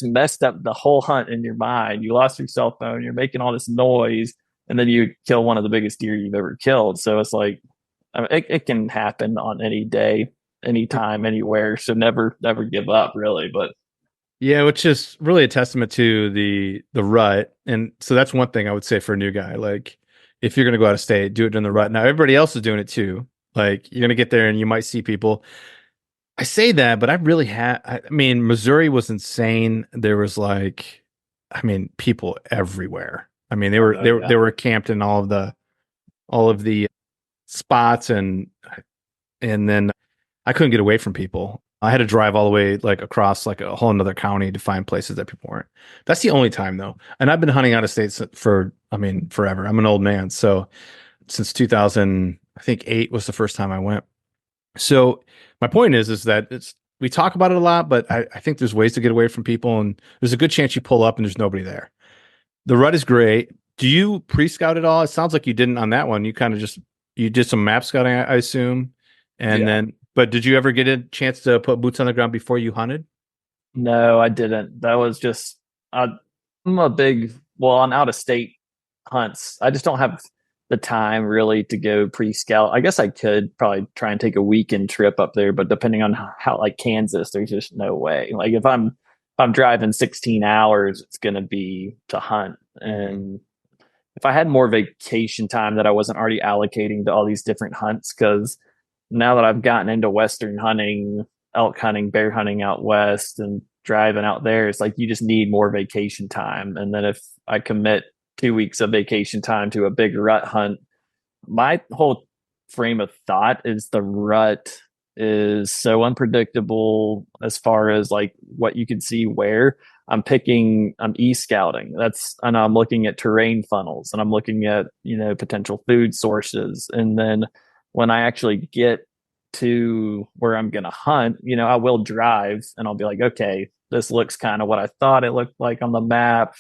B: messed up the whole hunt in your mind. You lost your cell phone. You're making all this noise, and then you kill one of the biggest deer you've ever killed. So it's like, I mean, it can happen on any day, anytime, anywhere. So never give up, really. But
A: Yeah, which is really a testament to the rut. And so that's one thing I would say for a new guy. Like, if you're gonna go out of state, do it in the rut. Now everybody else is doing it too. Like, you're gonna get there and you might see people. I say that, but I really had. I mean, Missouri was insane. There was like, I mean, people everywhere. I mean,
B: yeah,
A: they were camped in all of the spots, and then I couldn't get away from people. I had to drive all the way like across like a whole another county to find places that people weren't. That's the only time though. And I've been hunting out of state for, I mean, forever. I'm an old man. So since 2000, I think 8 was the first time I went. So my point is that we talk about it a lot, but I think there's ways to get away from people, and there's a good chance you pull up and there's nobody there. The rut is great. Do you pre-scout at all? It sounds like you didn't on that one. You kind of just you did some map scouting, I assume, and
B: yeah.
A: then. But did you ever get a chance to put boots on the ground before you hunted?
B: No, I didn't. That was just I'm a big, well, on out of state hunts. I just don't have the time really to go pre-scout. I guess I could probably try and take a weekend trip up there, but depending on how like Kansas, there's just no way. Like if I'm driving 16 hours, it's going to be to hunt.
A: Mm-hmm.
B: And if I had more vacation time that I wasn't already allocating to all these different hunts, because now that I've gotten into Western hunting, elk hunting, bear hunting out west, and driving out there, it's like you just need more vacation time. And then if I commit 2 weeks of vacation time to a big rut hunt, my whole frame of thought is the rut is so unpredictable as far as like what you can see where. I'm e-scouting. And I'm looking at terrain funnels, and I'm looking at, potential food sources. And then when I actually get to where I'm going to hunt, I will drive and I'll be like, okay, this looks kind of what I thought it looked like on the map.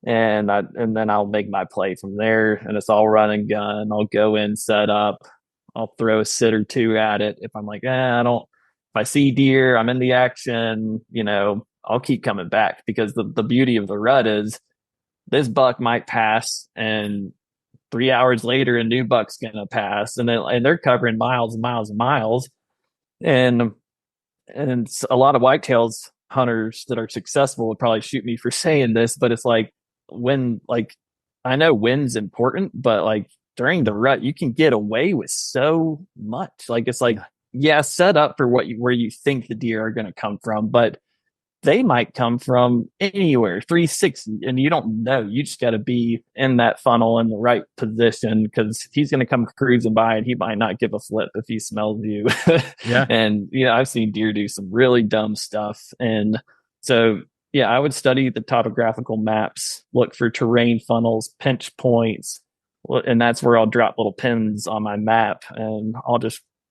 B: And then I'll make my play from there, and it's all run and gun. I'll go in, set up, I'll throw a sit or two at it. If I'm like, I don't, if I see deer, I'm in the action, I'll keep coming back, because the beauty of the rut is this buck might pass, and 3 hours later a new buck's gonna pass, and they're covering miles and miles and miles. And a lot of whitetails hunters that are successful would probably shoot me for saying this, but it's like, when, like, I know wind's important, but like during the rut you can get away with so much. Like, it's like,
A: Yeah.
B: yeah, set up for where you think the deer are going to come from, but they might come from anywhere 360, and you don't know. You just got to be in that funnel in the right position, because he's going to come cruising by and he might not give a flip if he smells you.
A: Yeah.
B: And I've seen deer do some really dumb stuff. And so yeah, I would study the topographical maps, look for terrain funnels, pinch points, and that's where I'll drop little pins on my map, and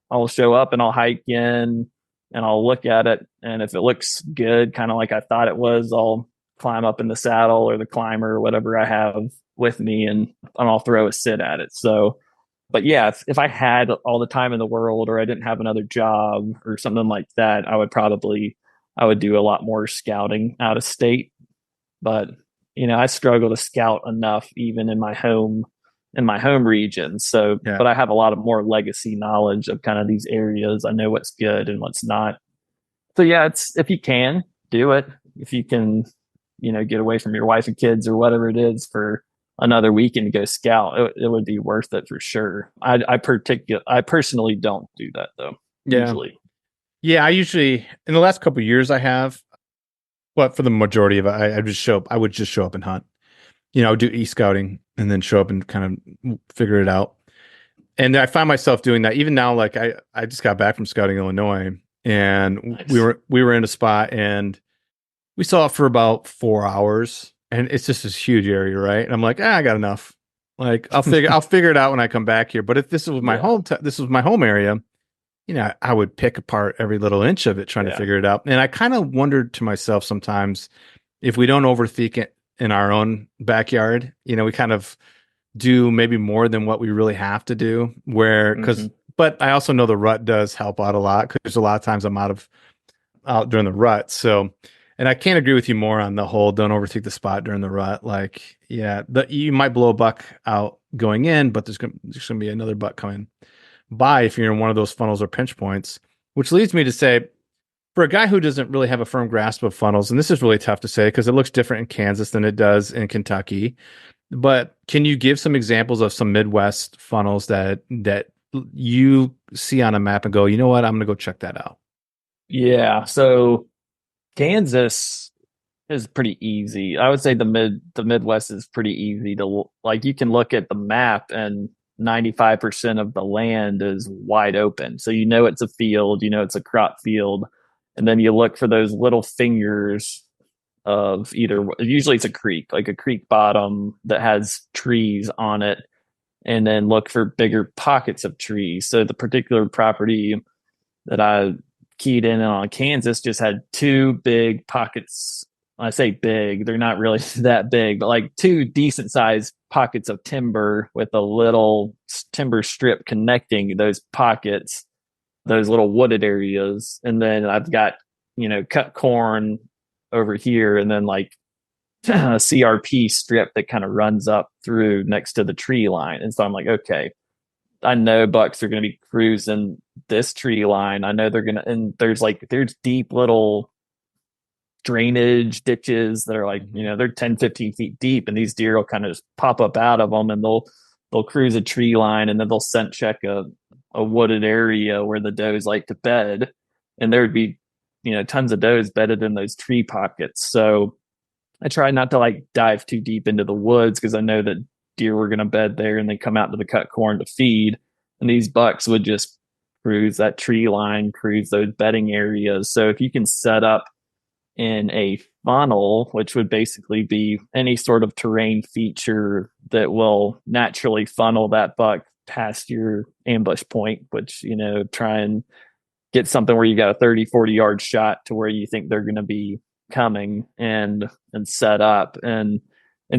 B: I'll show up and I'll hike in and I'll look at it. And if it looks good, kind of like I thought it was, I'll climb up in the saddle or the climber or whatever I have with me, and I'll throw a sit at it. So, but yeah, if I had all the time in the world, or I didn't have another job or something like that, I would do a lot more scouting out of state. But I struggle to scout enough even in my home region. So,
A: Yeah.
B: but I have a lot of more legacy knowledge of kind of these areas. I know what's good and what's not. So yeah, it's, if you can do it, if you can, get away from your wife and kids or whatever it is for another weekend to go scout, it would be worth it for sure. I personally don't do that though.
A: Yeah.
B: Usually.
A: Yeah. I usually in the last couple of years I have, but for the majority of it, I just show up. I would just show up and hunt. I would do e-scouting and then show up and kind of figure it out. And I find myself doing that even now. Like I just got back from scouting Illinois, and we
B: Nice.
A: were in a spot and we saw it for about 4 hours, and it's just this huge area, right? And I'm like, I got enough. Like I'll figure it out when I come back here. But if this was my
B: Yeah.
A: this was my home area, I would pick apart every little inch of it trying to
B: Yeah.
A: figure it out. And I kind of wondered to myself sometimes if we don't overthink it in our own backyard, we kind of do maybe more than what we really have to do.
B: Hmm.
A: But I also know the rut does help out a lot because a lot of times I'm out during the rut. So, and I can't agree with you more on the whole don't overthink the spot during the rut. Like, yeah, you might blow a buck out going in, but there's gonna be another buck coming by if you're in one of those funnels or pinch points. Which leads me to say, for a guy who doesn't really have a firm grasp of funnels, and this is really tough to say because it looks different in Kansas than it does in Kentucky. But can you give some examples of some Midwest funnels that you see on a map and go, you know what, I'm gonna go check that out?
B: Yeah. So Kansas is pretty easy. I would say the Midwest is pretty easy to like. You can look at the map and 95% of the land is wide open. So it's a field, it's a crop field, and then you look for those little fingers of either usually it's a creek, like a creek bottom that has trees on it, and then look for bigger pockets of trees. So the particular property that I keyed in on Kansas just had two big pockets. When I say big, they're not really that big, but like two decent sized pockets of timber with a little timber strip connecting those pockets, those little wooded areas. And then I've got, cut corn over here, and then like a CRP strip that kind of runs up through next to the tree line. And so I'm like, okay, I know bucks are going to be cruising this tree line. I know they're going to, and there's deep little drainage ditches that are like,
A: Mhm.
B: they're 10, 15 feet deep, and these deer will kind of just pop up out of them, and they'll cruise a tree line, and then they'll scent check a wooded area where the does like to bed. And there would be, tons of does bedded in those tree pockets. So I try not to like dive too deep into the woods because I know that deer were going to bed there and they come out to the cut corn to feed. And these bucks would just cruise that tree line, cruise those bedding areas. So if you can set up in a funnel, which would basically be any sort of terrain feature that will naturally funnel that buck past your ambush point, which, try and get something where you got a 30, 40 yard shot to where you think they're going to be coming and set up. And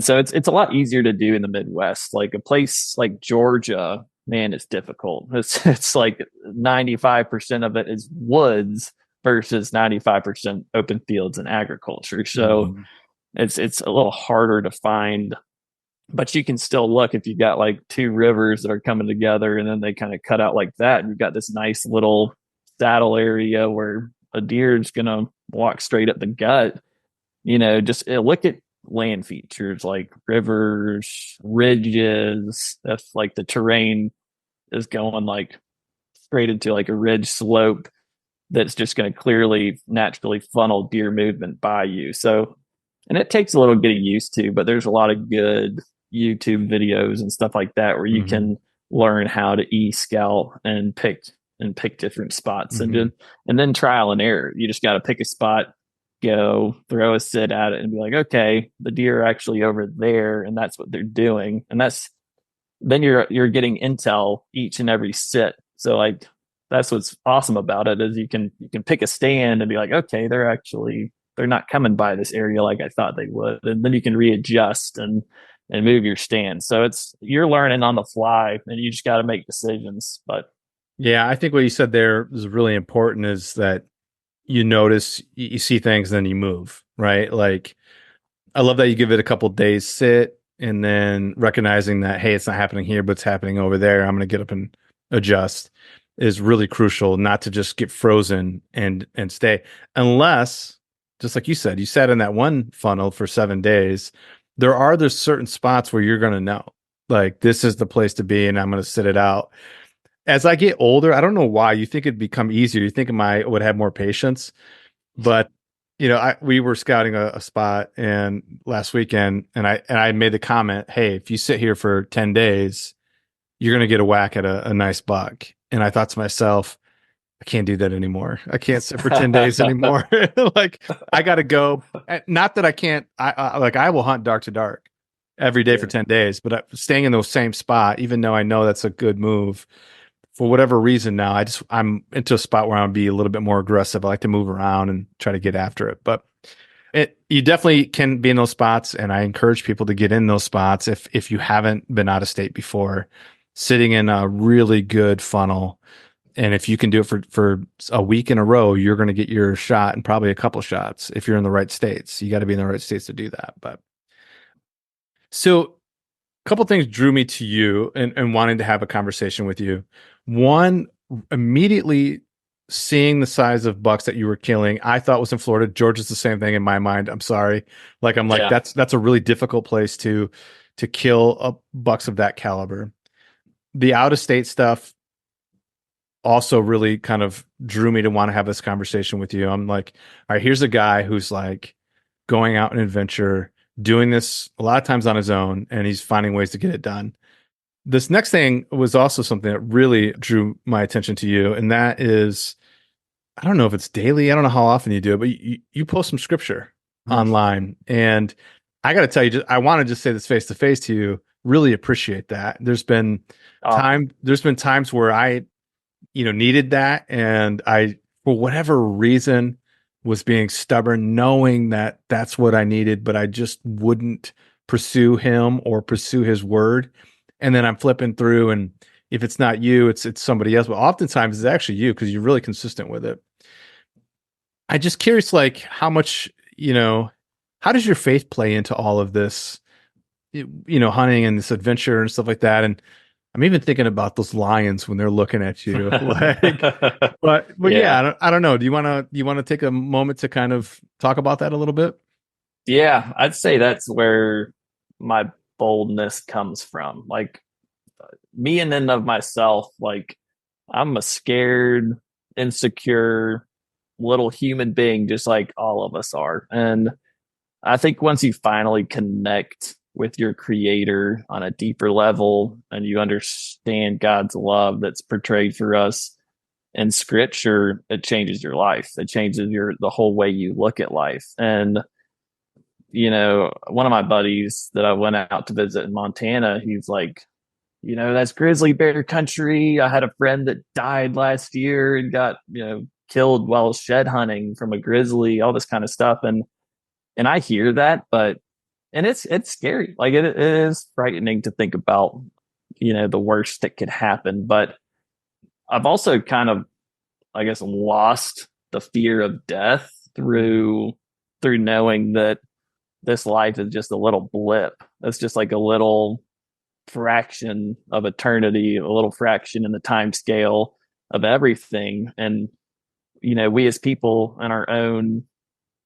B: so it's a lot easier to do in the Midwest. Like a place like Georgia, man, it's difficult. It's like 95% of it is woods versus 95% open fields and agriculture. So
A: Mhm.
B: it's a little harder to find, but you can still look if you got like two rivers that are coming together and then they kind of cut out like that, and you've got this nice little saddle area where a deer is going to walk straight up the gut. Just look at land features like rivers, ridges. If like the terrain is going like straight into like a ridge slope, that's just going to clearly naturally funnel deer movement by you. So, and it takes a little getting used to, but there's a lot of good YouTube videos and stuff like that where you
A: Mhm.
B: can learn how to scout and pick different spots,
A: Mhm.
B: and then trial and error. You just got to pick a spot, go throw a sit at it, and be like, okay, the deer are actually over there, and that's what they're doing, and then you're getting intel each and every sit. So like that's what's awesome about it is you can pick a stand and be like, okay, they're not coming by this area like I thought they would, and then you can readjust and move your stand. So you're learning on the fly, and you just got to make decisions. But
A: Yeah, I think what you said there is really important is that you notice, you see things, then you move, right? Like, I love that you give it a couple days sit and then recognizing that, hey, it's not happening here, but it's happening over there. I'm going to get up and adjust is really crucial, not to just get frozen and stay. Unless, just like you sat in that one funnel for 7 days. There's certain spots where you're going to know, like, this is the place to be, and I'm going to sit it out. As I get older, I don't know why you think it'd become easier. You think I would have more patience, but we were scouting a spot and last weekend, and I made the comment, hey, if you sit here for 10 days, you're gonna get a whack at a nice buck. And I thought to myself, I can't do that anymore. I can't sit for 10 days anymore. Like, I gotta go. Not that I can't. I will hunt dark to dark every day for
B: yeah,
A: 10 days, but staying in the same spot, even though I know that's a good move for whatever reason now, I'm into a spot where I'm be a little bit more aggressive. I like to move around and try to get after it. But you definitely can be in those spots, and I encourage people to get in those spots if you haven't been out of state before, sitting in a really good funnel. And if you can do it for a week in a row, you're going to get your shot and probably a couple shots if you're in the right states. You got to be in the right states to do that. But so a couple things drew me to you and wanting to have a conversation with you. One, immediately seeing the size of bucks that you were killing, I thought was in Florida. Georgia's the same thing in my mind. I'm sorry. I'm like,
B: Yeah.
A: that's a really difficult place to kill bucks of that caliber. The out of state stuff also really kind of drew me to want to have this conversation with you. I'm like, all right, here's a guy who's like going out and adventure, doing this a lot of times on his own, and he's finding ways to get it done. This next thing was also something that really drew my attention to you, and that is, I don't know if it's daily, I don't know how often you do it, but you post some scripture online, and I got to tell you, I want to just say this face to face to you. Really appreciate that. There's been times where I needed that. And I, for whatever reason, was being stubborn, knowing that that's what I needed, but I just wouldn't pursue him or pursue his word. And then I'm flipping through, and if it's not you, it's somebody else. But oftentimes it's actually you because you're really consistent with it. I just curious, like how much, how does your faith play into all of this, hunting and this adventure and stuff like that? And I'm even thinking about those lions when they're looking at you. But yeah, I don't know. Do you want to take a moment to kind of talk about that a little bit?
B: Yeah, I'd say that's where my boldness comes from. Like me in and of myself, like I'm a scared, insecure little human being, just like all of us are. And I think once you finally connect with your creator on a deeper level and you understand God's love that's portrayed for us in scripture, it changes your life. It changes the whole way you look at life. And one of my buddies that I went out to visit in Montana, he's like, that's grizzly bear country. I had a friend that died last year and got, killed while shed hunting from a grizzly, all this kind of stuff. And I hear that, and it's scary. Like it is frightening to think about, the worst that could happen. But I've also kind of, I guess, lost the fear of death through knowing that this life is just a little blip. It's just like a little fraction of eternity, a little fraction in the time scale of everything. And, we as people in our own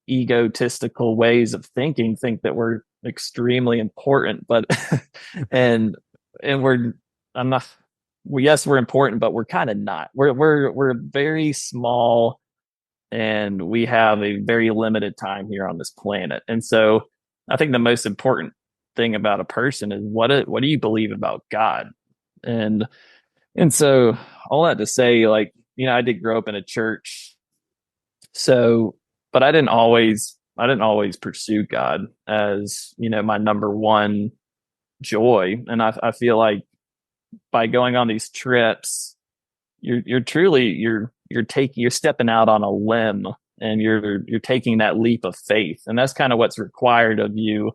B: egotistical ways of thinking think that we're extremely important, but and I'm not, well, yes, we're important, but we're kind of not. We're very small, and we have a very limited time here on this planet. And so I think the most important thing about a person is what do you believe about God? And so all that to say, like, I did grow up in a church, so but I didn't always pursue God as, my number one joy. And I feel like by going on these trips, you're truly you're stepping out on a limb, and you're taking that leap of faith. And that's kind of what's required of you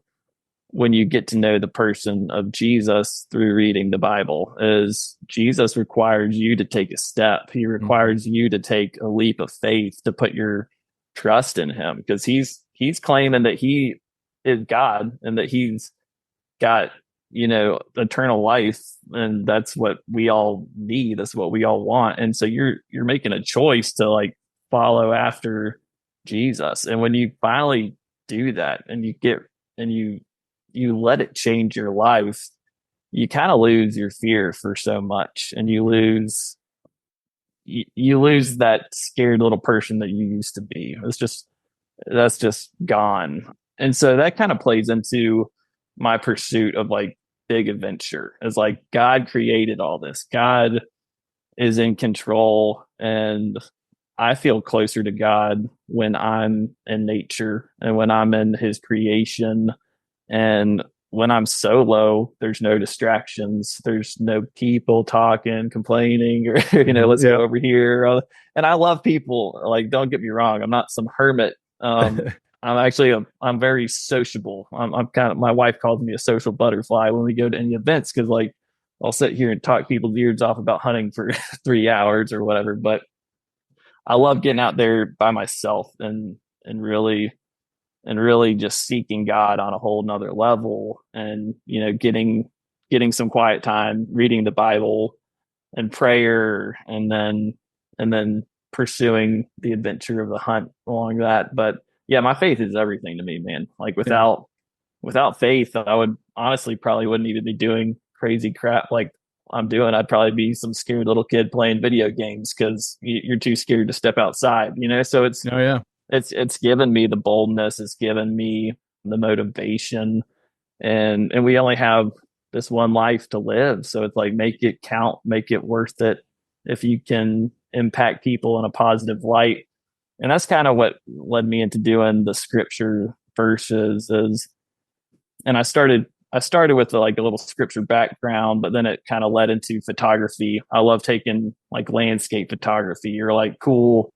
B: when you get to know the person of Jesus through reading the Bible. Is Jesus requires you to take a step. He requires you to take a leap of faith, to put your trust in him, because he's claiming that he is God and that he's got, eternal life, and that's what we all need, that's what we all want. And so you're making a choice to like follow after Jesus. And when you finally do that, and you let it change your life, you kind of lose your fear for so much, and you lose that scared little person that you used to be. That's just gone. And so that kind of plays into my pursuit of like big adventure. It's like God created all this. God is in control, and I feel closer to God when I'm in nature and when I'm in his creation. And when I'm solo, there's no distractions. There's no people talking, complaining, or let's go
A: Yeah.
B: over here. And I love people. Like, don't get me wrong, I'm not some hermit. I'm very sociable. I'm kind of, my wife calls me a social butterfly when we go to any events, because like I'll sit here and talk people's ears off about hunting for 3 hours or whatever. But I love getting out there by myself and really just seeking God on a whole nother level, and getting some quiet time, reading the Bible and prayer, and then pursuing the adventure of the hunt along that. But yeah, my faith is everything to me, man. Like
A: Yeah.
B: without faith, I would honestly probably wouldn't even be doing crazy crap like I'm doing. I'd probably be some scared little kid playing video games because you're too scared to step outside, So
A: Oh yeah.
B: it's given me the boldness, it's given me the motivation, and we only have this one life to live, so it's like, make it count, make it worth it if you can impact people in a positive light. And that's kind of what led me into doing the scripture verses is, and I started with like a little scripture background, but then it kind of led into photography. I love taking like landscape photography or like cool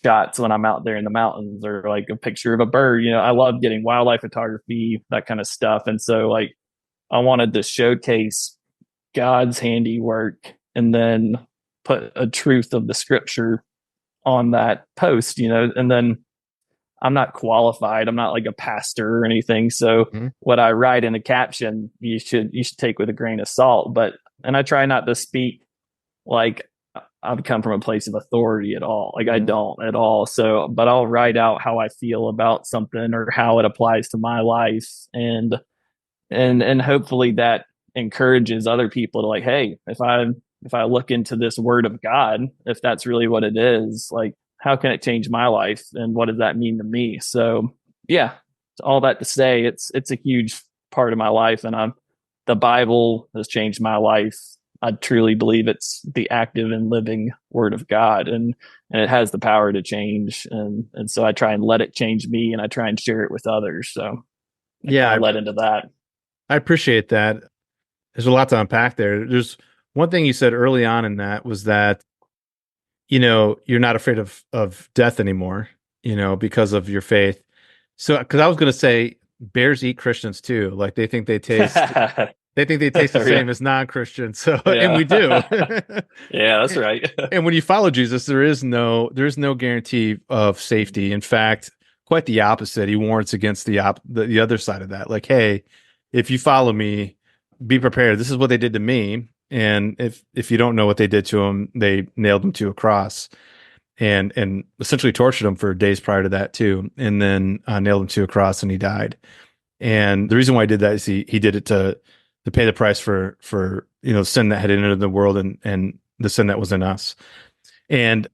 B: shots when I'm out there in the mountains, or like a picture of a bird. I love getting wildlife photography, that kind of stuff. And so like I wanted to showcase God's handiwork and then put a truth of the scripture on that post, and then I'm not qualified. I'm not like a pastor or anything. So
A: Mhm.
B: what I write in a caption, you should take with a grain of salt. And I try not to speak like I've come from a place of authority at all. Like I
A: Mhm.
B: don't at all. So, but I'll write out how I feel about something or how it applies to my life, and hopefully that encourages other people to like, hey, if I look into this word of God, if that's really what it is, like how can it change my life and what does that mean to me? So yeah, all that to say, it's a huge part of my life, and the Bible has changed my life. I truly believe it's the active and living word of God, and it has the power to change, and so I try and let it change me, and I try and share it with others. So it
A: Yeah,
B: kind of led into that.
A: I appreciate that. There's a lot to unpack there. There's one thing you said early on in that was that, you're not afraid of death anymore, because of your faith. So, because I was going to say bears eat Christians too. Like they think they taste the
B: Yeah.
A: same as non-Christians. So, and we do.
B: Yeah. Yeah, that's right.
A: And when you follow Jesus, there's no guarantee of safety. In fact, quite the opposite. He warns against the other side of that. Like, hey, if you follow me, be prepared. This is what they did to me. And if you don't know what they did to him, they nailed him to a cross and essentially tortured him for days prior to that too, and then nailed him to a cross and he died. And the reason why he did that is he did it to pay the price for sin that had entered the world and the sin that was in us. And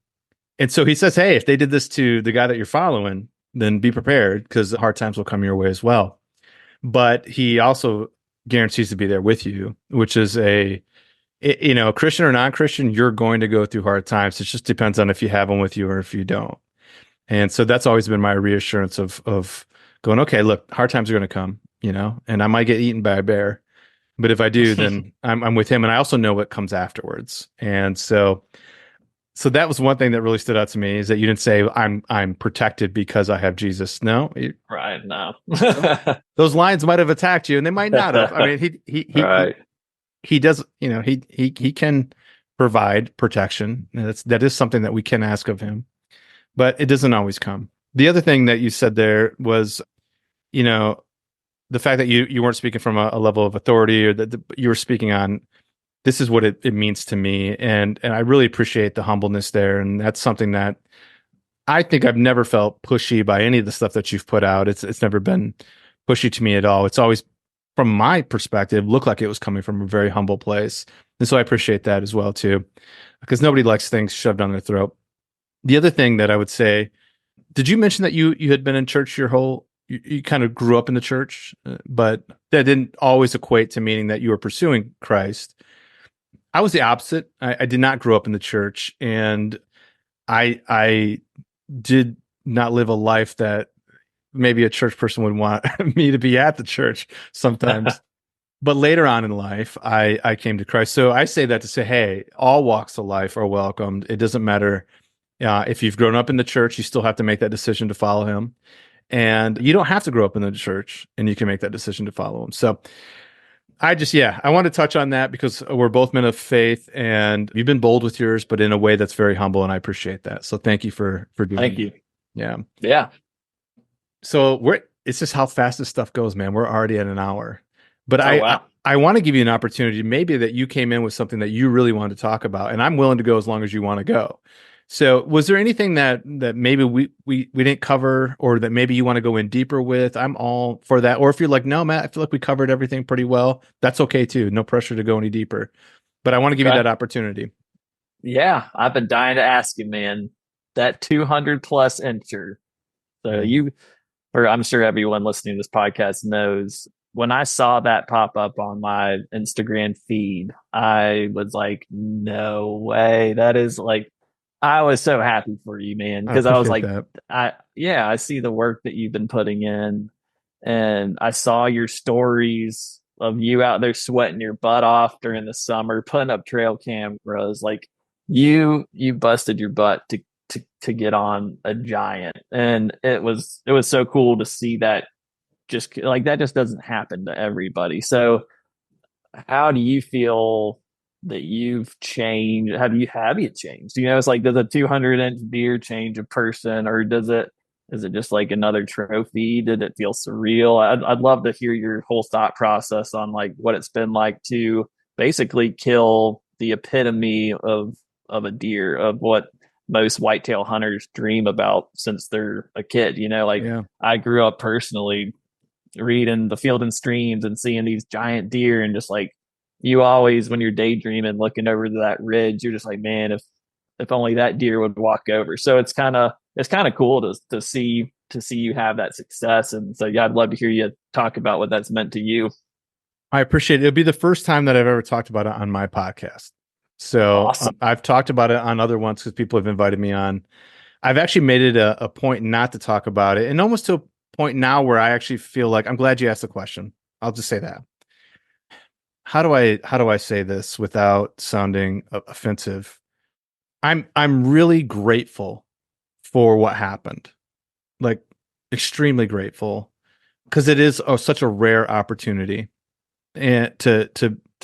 A: and so he says, hey, if they did this to the guy that you're following, then be prepared because hard times will come your way as well. But he also guarantees to be there with you, which is Christian or non-Christian, you're going to go through hard times. It just depends on if you have them with you or if you don't. And so that's always been my reassurance of going, okay, look, hard times are going to come, and I might get eaten by a bear, but if I do, then I'm with him. And I also know what comes afterwards. And so that was one thing that really stood out to me is that you didn't say I'm protected because I have Jesus. No,
B: Right. No.
A: those lions might have attacked you and they might not have. I mean,
B: Right.
A: he does, he can provide protection. And that is something that we can ask of him, but it doesn't always come. The other thing that you said there was, you know, the fact that you weren't speaking from a level of authority or that you were speaking on, this is what it means to me. And I really appreciate the humbleness there. And that's something that I think I've never felt pushy by any of the stuff that you've put out. It's never been pushy to me at all. It's always, from my perspective, looked like it was coming from a very humble place. And so I appreciate that as well too, because nobody likes things shoved down their throat. The other thing that I would say, did you mention that you had been in church you kind of grew up in the church, but that didn't always equate to meaning that you were pursuing Christ? I was the opposite. I did not grow up in the church, and I did not live a life that maybe a church person would want me to be at the church sometimes. But later on in life, I came to Christ. So I say that to say, hey, all walks of life are welcomed. It doesn't matter if you've grown up in the church, you still have to make that decision to follow him. And you don't have to grow up in the church and you can make that decision to follow him. So I want to touch on that because we're both men of faith and you've been bold with yours, but in a way that's very humble. And I appreciate that. So thank you for doing
B: Thank
A: that.
B: you.
A: Yeah.
B: Yeah.
A: So it's just how fast this stuff goes, man. We're already at an hour, but
B: Oh,
A: I
B: wow.
A: I want to give you an opportunity, maybe that you came in with something that you really wanted to talk about, and I'm willing to go as long as you want to go. So, was there anything that maybe we didn't cover, or that maybe you want to go in deeper with? I'm all for that. Or if you're like, no, Matt, I feel like we covered everything pretty well. That's okay too. No pressure to go any deeper. But I want to give you
B: Okay.
A: that opportunity.
B: Yeah. I've been dying to ask you, man, that 200 plus incher. So
A: Yeah.
B: or I'm sure everyone listening to this podcast knows when I saw that pop up on my Instagram feed, I was like, no way. That is like, I was so happy for you, man,
A: I
B: because I was
A: appreciate
B: like,
A: that.
B: I see the work that you've been putting in, and I saw your stories of you out there sweating your butt off during the summer, putting up trail cameras. Like you busted your butt to get on a giant, and it was so cool to see that. Just like that just doesn't happen to everybody. So how do you feel that you've changed? Have you changed? It's like, does a 200-inch deer change a person, or is it just like another trophy? Did it feel surreal? I'd love to hear your whole thought process on like what it's been like to basically kill the epitome of a deer, of what most whitetail hunters dream about since they're a kid. Like
A: Yeah.
B: I grew up personally reading the Field and Streams and seeing these giant deer, and just like you always, when you're daydreaming looking over that ridge, you're just like, man, if only that deer would walk over. So it's kind of cool to see you have that success. And so yeah, I'd love to hear you talk about what that's meant to you.
A: I appreciate it. It'll be the first time that I've ever talked about it on my podcast. So
B: Awesome.
A: I've talked about it on other ones because people have invited me on. I've actually made it a point not to talk about it, and almost to a point now where I actually feel like I'm glad you asked the question. I'll just say that. How do I say this without sounding offensive? I'm really grateful for what happened. Like extremely grateful because it is such a rare opportunity and to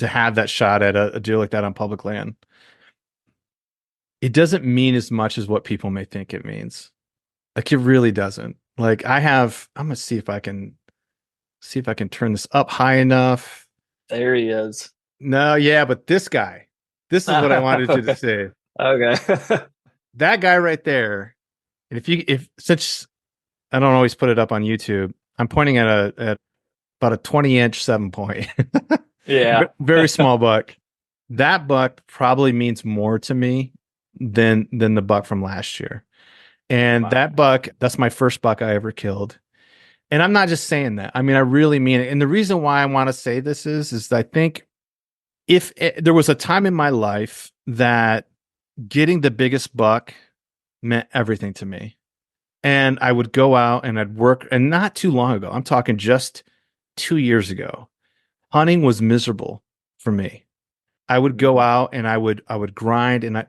A: have that shot at a deer like that on public land. It doesn't mean as much as what people may think it means. Like it really doesn't. Like I'm gonna see if I can turn this up high enough.
B: There he is.
A: No, yeah, but this is what I wanted you to
B: Okay.
A: say.
B: Okay.
A: That guy right there. And if since I don't always put it up on YouTube, I'm pointing at about a 20-inch 7 point.
B: Yeah.
A: Very small buck. That buck probably means more to me than the buck from last year. And
B: Wow.
A: that buck, that's my first buck I ever killed. And I'm not just saying that. I mean, I really mean it. And the reason why I want to say this is I think if there was a time in my life that getting the biggest buck meant everything to me. And I would go out and I'd work, and not too long ago, I'm talking just 2 years ago, hunting was miserable for me. I would go out and I would grind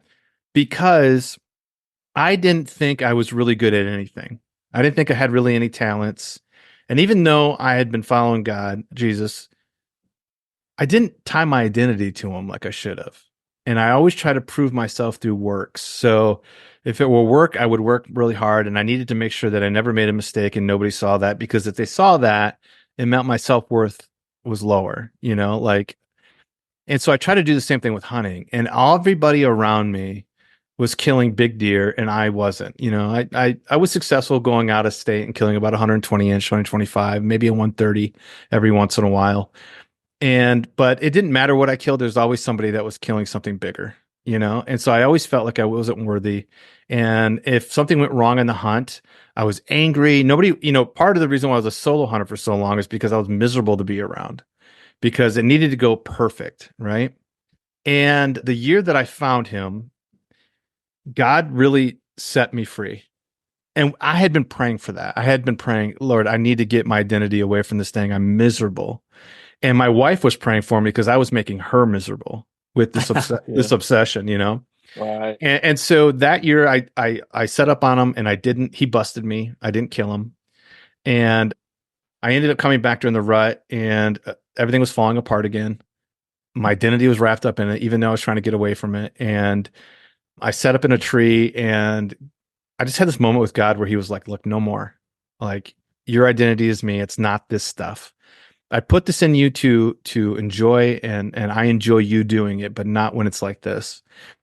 A: because I didn't think I was really good at anything. I didn't think I had really any talents. And even though I had been following God, Jesus, I didn't tie my identity to him like I should have. And I always try to prove myself through works. So if it were work, I would work really hard. And I needed to make sure that I never made a mistake and nobody saw that, because if they saw that, it meant my self worth was lower, like, and so I try to do the same thing with hunting. And everybody around me was killing big deer and I wasn't. I was successful going out of state and killing about 120 inch, 125, maybe a 130 every once in a while. But it didn't matter what I killed. There's always somebody that was killing something bigger. And so I always felt like I wasn't worthy. And if something went wrong in the hunt, I was angry. Nobody, part of the reason why I was a solo hunter for so long is because I was miserable to be around, because it needed to go perfect. Right. And the year that I found him, God really set me free. And I had been praying for that. I had been praying, Lord, I need to get my identity away from this thing. I'm miserable. And my wife was praying for me because I was making her miserable with
B: Yeah.
A: this obsession, you know?
B: Right.
A: And so that year I set up on him and I didn't, he busted me. I didn't kill him. And I ended up coming back during the rut and everything was falling apart again. My identity was wrapped up in it, even though I was trying to get away from it. And I set up in a tree and I just had this moment with God where he was like, look, no more. Like your identity is me. It's not this stuff. I put this in you to enjoy and I enjoy you doing it, but not when it's like this.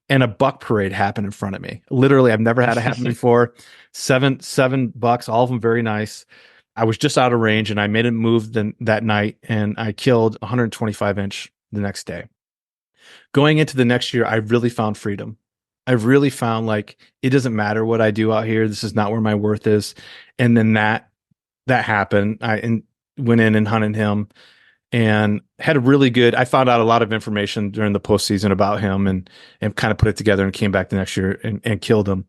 A: And a buck parade happened in front of me. Literally, I've never had it happen before. Seven bucks, all of them very nice. I was just out of range and I made a move that night and I killed 125 inch the next day. Going into the next year, I really found freedom. I really found like it doesn't matter what I do out here. This is not where my worth is. And then that happened. Went in and hunted him and had a really good. I found out a lot of information during the postseason about him and kind of put it together and came back the next year and killed him.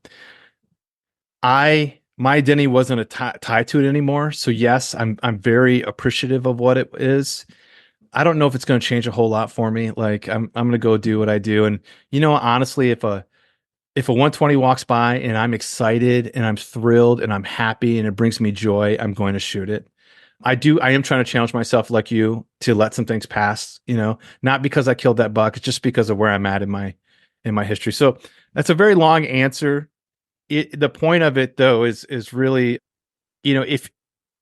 A: My identity wasn't tied to it anymore. So yes, I'm very appreciative of what it is. I don't know if it's going to change a whole lot for me. Like I'm going to go do what I do, and honestly, if a 120 walks by and I'm excited and I'm thrilled and I'm happy and it brings me joy, I'm going to shoot it. I am trying to challenge myself like you to let some things pass, not because I killed that buck, it's just because of where I'm at in my history. So that's a very long answer. The point of it though is really, if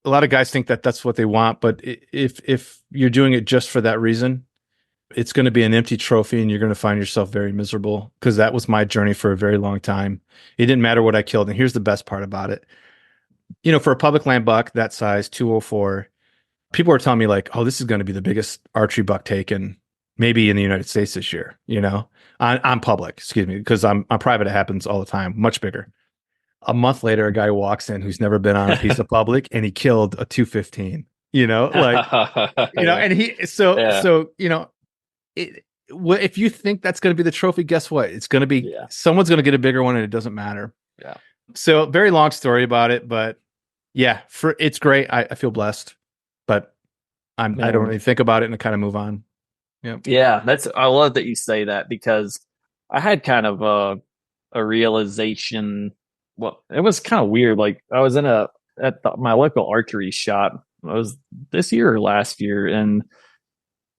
A: a lot of guys think that that's what they want, but if you're doing it just for that reason, it's going to be an empty trophy and you're going to find yourself very miserable, because that was my journey for a very long time. It didn't matter what I killed. And here's the best part about it. For a public land buck that size, 204, people are telling me like, oh, this is going to be the biggest archery buck taken maybe in the United States this year, on public, excuse me, because I'm on private. It happens all the time, much bigger. A month later, a guy walks in who's never been on a piece of public and he killed a 215, like,
B: Yeah.
A: and
B: Yeah.
A: if you think that's going to be the trophy, guess what? It's going to be
B: Yeah.
A: someone's going to get a bigger one and it doesn't matter.
B: Yeah.
A: So very long story about it, but yeah, it's great. I feel blessed, but I don't
B: Man.
A: really think about it and I kind of move on. Yeah.
B: Yeah. I love that you say that, because I had kind of a realization. Well, it was kind of weird. Like I was my local archery shop. It was this year or last year, and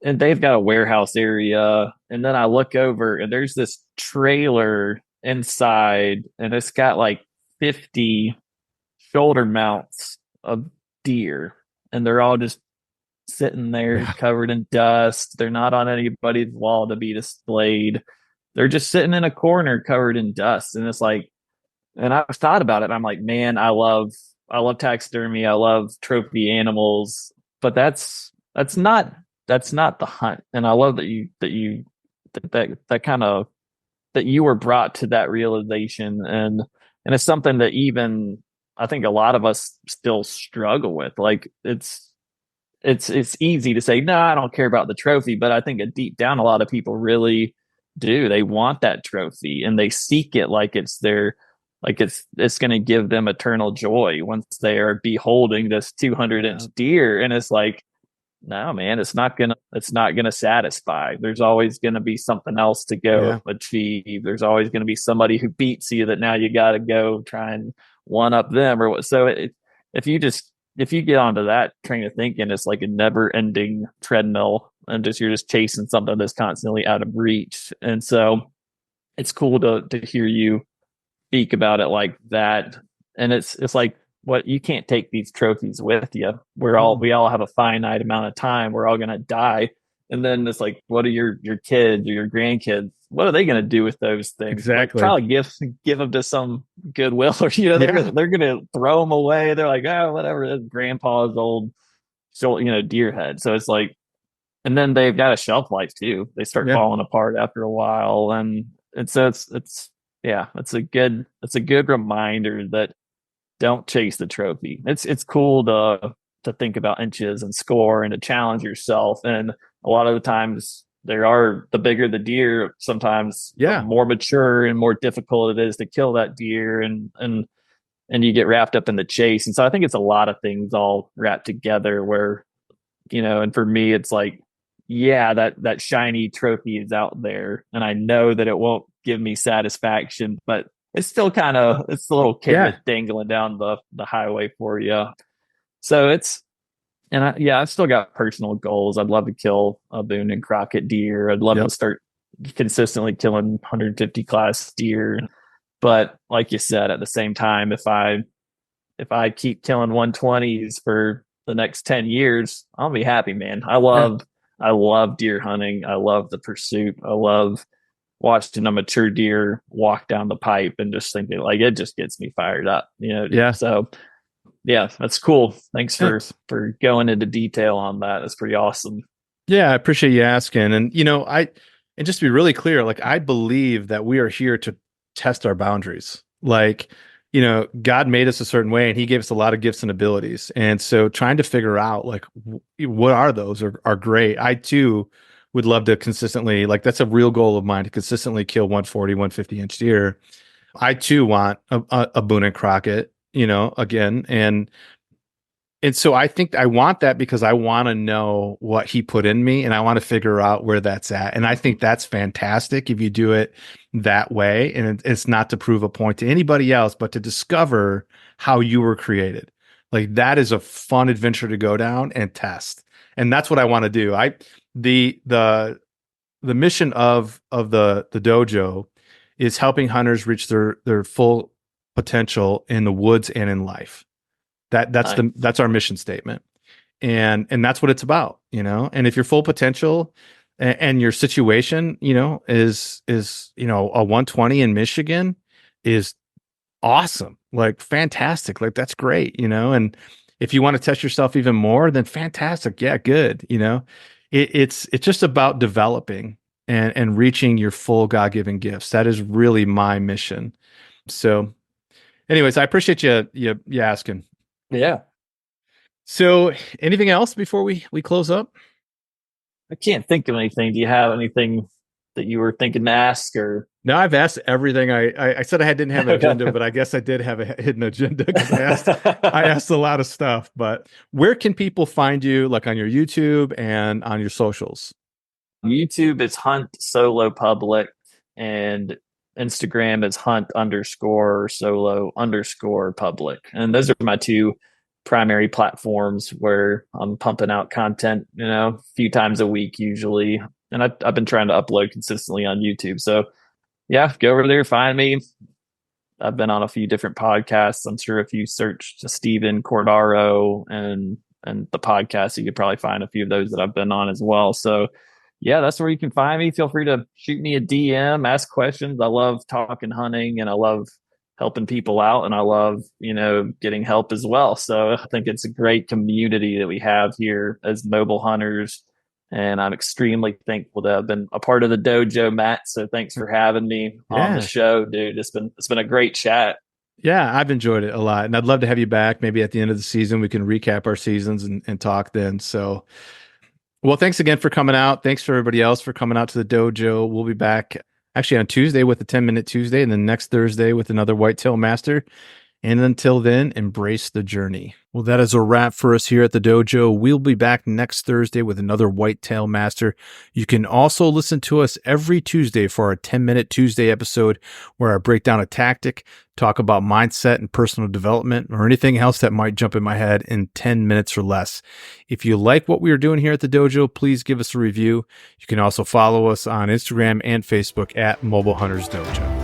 B: they've got a warehouse area. And then I look over and there's this trailer inside, and it's got like 50 shoulder mounts of deer, and they're all just sitting there
A: Yeah.
B: covered in dust. They're not on anybody's wall to be displayed. They're just sitting in a corner covered in dust. And it's like, and I thought about it. And I'm like, man, I love taxidermy. I love trophy animals, but that's not the hunt. And I love that kind of that you were brought to that realization, and it's something that even I think a lot of us still struggle with. Like it's easy to say, no, I don't care about the trophy, but I think deep down, a lot of people really do. They want that trophy and they seek it like it's their, like it's going to give them eternal joy once they are beholding this 200-inch deer. And it's like, no, man, it's not gonna satisfy. There's always gonna be something else to go
A: Yeah.
B: achieve. There's always gonna be somebody who beats you that now you got to go try and one up them or what. So if you just if you get onto that train of thinking, it's like a never ending treadmill, and you're just chasing something that's constantly out of reach. And so it's cool to hear you speak about it like that. And it's like, what, you can't take these trophies with you. We all have a finite amount of time. We're all gonna die. And then it's like, what are your kids or your grandkids? What are they gonna do with those things? Like
A: Exactly.
B: probably give them to some Goodwill, or
A: Yeah.
B: they're gonna throw them away. They're like, oh, whatever, it's grandpa's old, so deer head. So it's like, and then they've got a shelf life too. They start
A: Yeah.
B: falling apart after a while, and so it's yeah, it's a good reminder that don't chase the trophy. It's cool to think about inches and score and to challenge yourself. And a lot of the times, the bigger the deer, sometimes the
A: Yeah.
B: more mature and more difficult it is to kill that deer. And and you get wrapped up in the chase. And so I think it's a lot of things all wrapped together where, and for me, it's like, yeah, that shiny trophy is out there, and I know that it won't give me satisfaction, but it's still it's a little
A: Yeah.
B: carrot dangling down the highway for you. So I've still got personal goals. I'd love to kill a Boone and Crockett deer. I'd love to
A: Yep.
B: start consistently killing 150 class deer. But like you said, at the same time, if I keep killing 120s for the next 10 years, I'll be happy, man.
A: Yeah.
B: I love deer hunting. I love the pursuit. I love watching a mature deer walk down the pipe and just thinking like it just gets me fired up.
A: Yeah.
B: So yeah, that's cool. Thanks for
A: Thanks.
B: for going into detail on that. That's pretty awesome.
A: Yeah, I appreciate you asking. And and just to be really clear, like I believe that we are here to test our boundaries. Like, God made us a certain way and he gave us a lot of gifts and abilities. And so trying to figure out like what are those are great. I too would love to consistently, like that's a real goal of mine, to consistently kill 140, 150-inch deer. I too want a Boone and Crockett, again. And so I think I want that because I want to know what he put in me and I want to figure out where that's at. And I think that's fantastic if you do it that way. And it's not to prove a point to anybody else, but to discover how you were created. Like that is a fun adventure to go down and test. And that's what I want to do. The mission of the dojo is helping hunters reach their full potential in the woods and in life.
B: Nice.
A: That's our mission statement. And that's what it's about, And if your full potential and your situation, is a 120 in Michigan is awesome. Like fantastic. Like that's great, And if you want to test yourself even more, then fantastic. Yeah, good. It's just about developing and reaching your full God-given gifts. That is really my mission. So anyways, I appreciate you asking.
B: Yeah.
A: So, anything else before we close up?
B: I can't think of anything. Do you have anything that you were thinking to ask or?
A: No, I've asked everything. I said I didn't have an agenda, but I guess I did have a hidden agenda because I asked a lot of stuff. But where can people find you, like on your YouTube and on your socials?
B: YouTube is Hunt Solo Public, and Instagram is Hunt underscore solo underscore public. And those are my two primary platforms where I'm pumping out content, a few times a week usually. And I've been trying to upload consistently on YouTube. So yeah, go over there, find me. I've been on a few different podcasts. I'm sure if you search Stephen Cordaro and the podcast, you could probably find a few of those that I've been on as well. So yeah, that's where you can find me. Feel free to shoot me a DM, ask questions. I love talking hunting and I love helping people out and I love, getting help as well. So I think it's a great community that we have here as mobile hunters. And I'm extremely thankful to have been a part of the dojo, Matt. So thanks for having me on the
A: Yeah.
B: show, dude. It's been a great chat.
A: Yeah, I've enjoyed it a lot. And I'd love to have you back. Maybe at the end of the season, we can recap our seasons and talk then. So, well, thanks again for coming out. Thanks for everybody else for coming out to the dojo. We'll be back actually on Tuesday with a 10-minute Tuesday and then next Thursday with another Whitetail Master. And until then, embrace the journey. Well, that is a wrap for us here at the dojo. We'll be back next Thursday with another Whitetail Master. You can also listen to us every Tuesday for our 10-minute Tuesday episode where I break down a tactic, talk about mindset and personal development, or anything else that might jump in my head in 10 minutes or less. If you like what we are doing here at the dojo, please give us a review. You can also follow us on Instagram and Facebook at Mobile Hunters Dojo.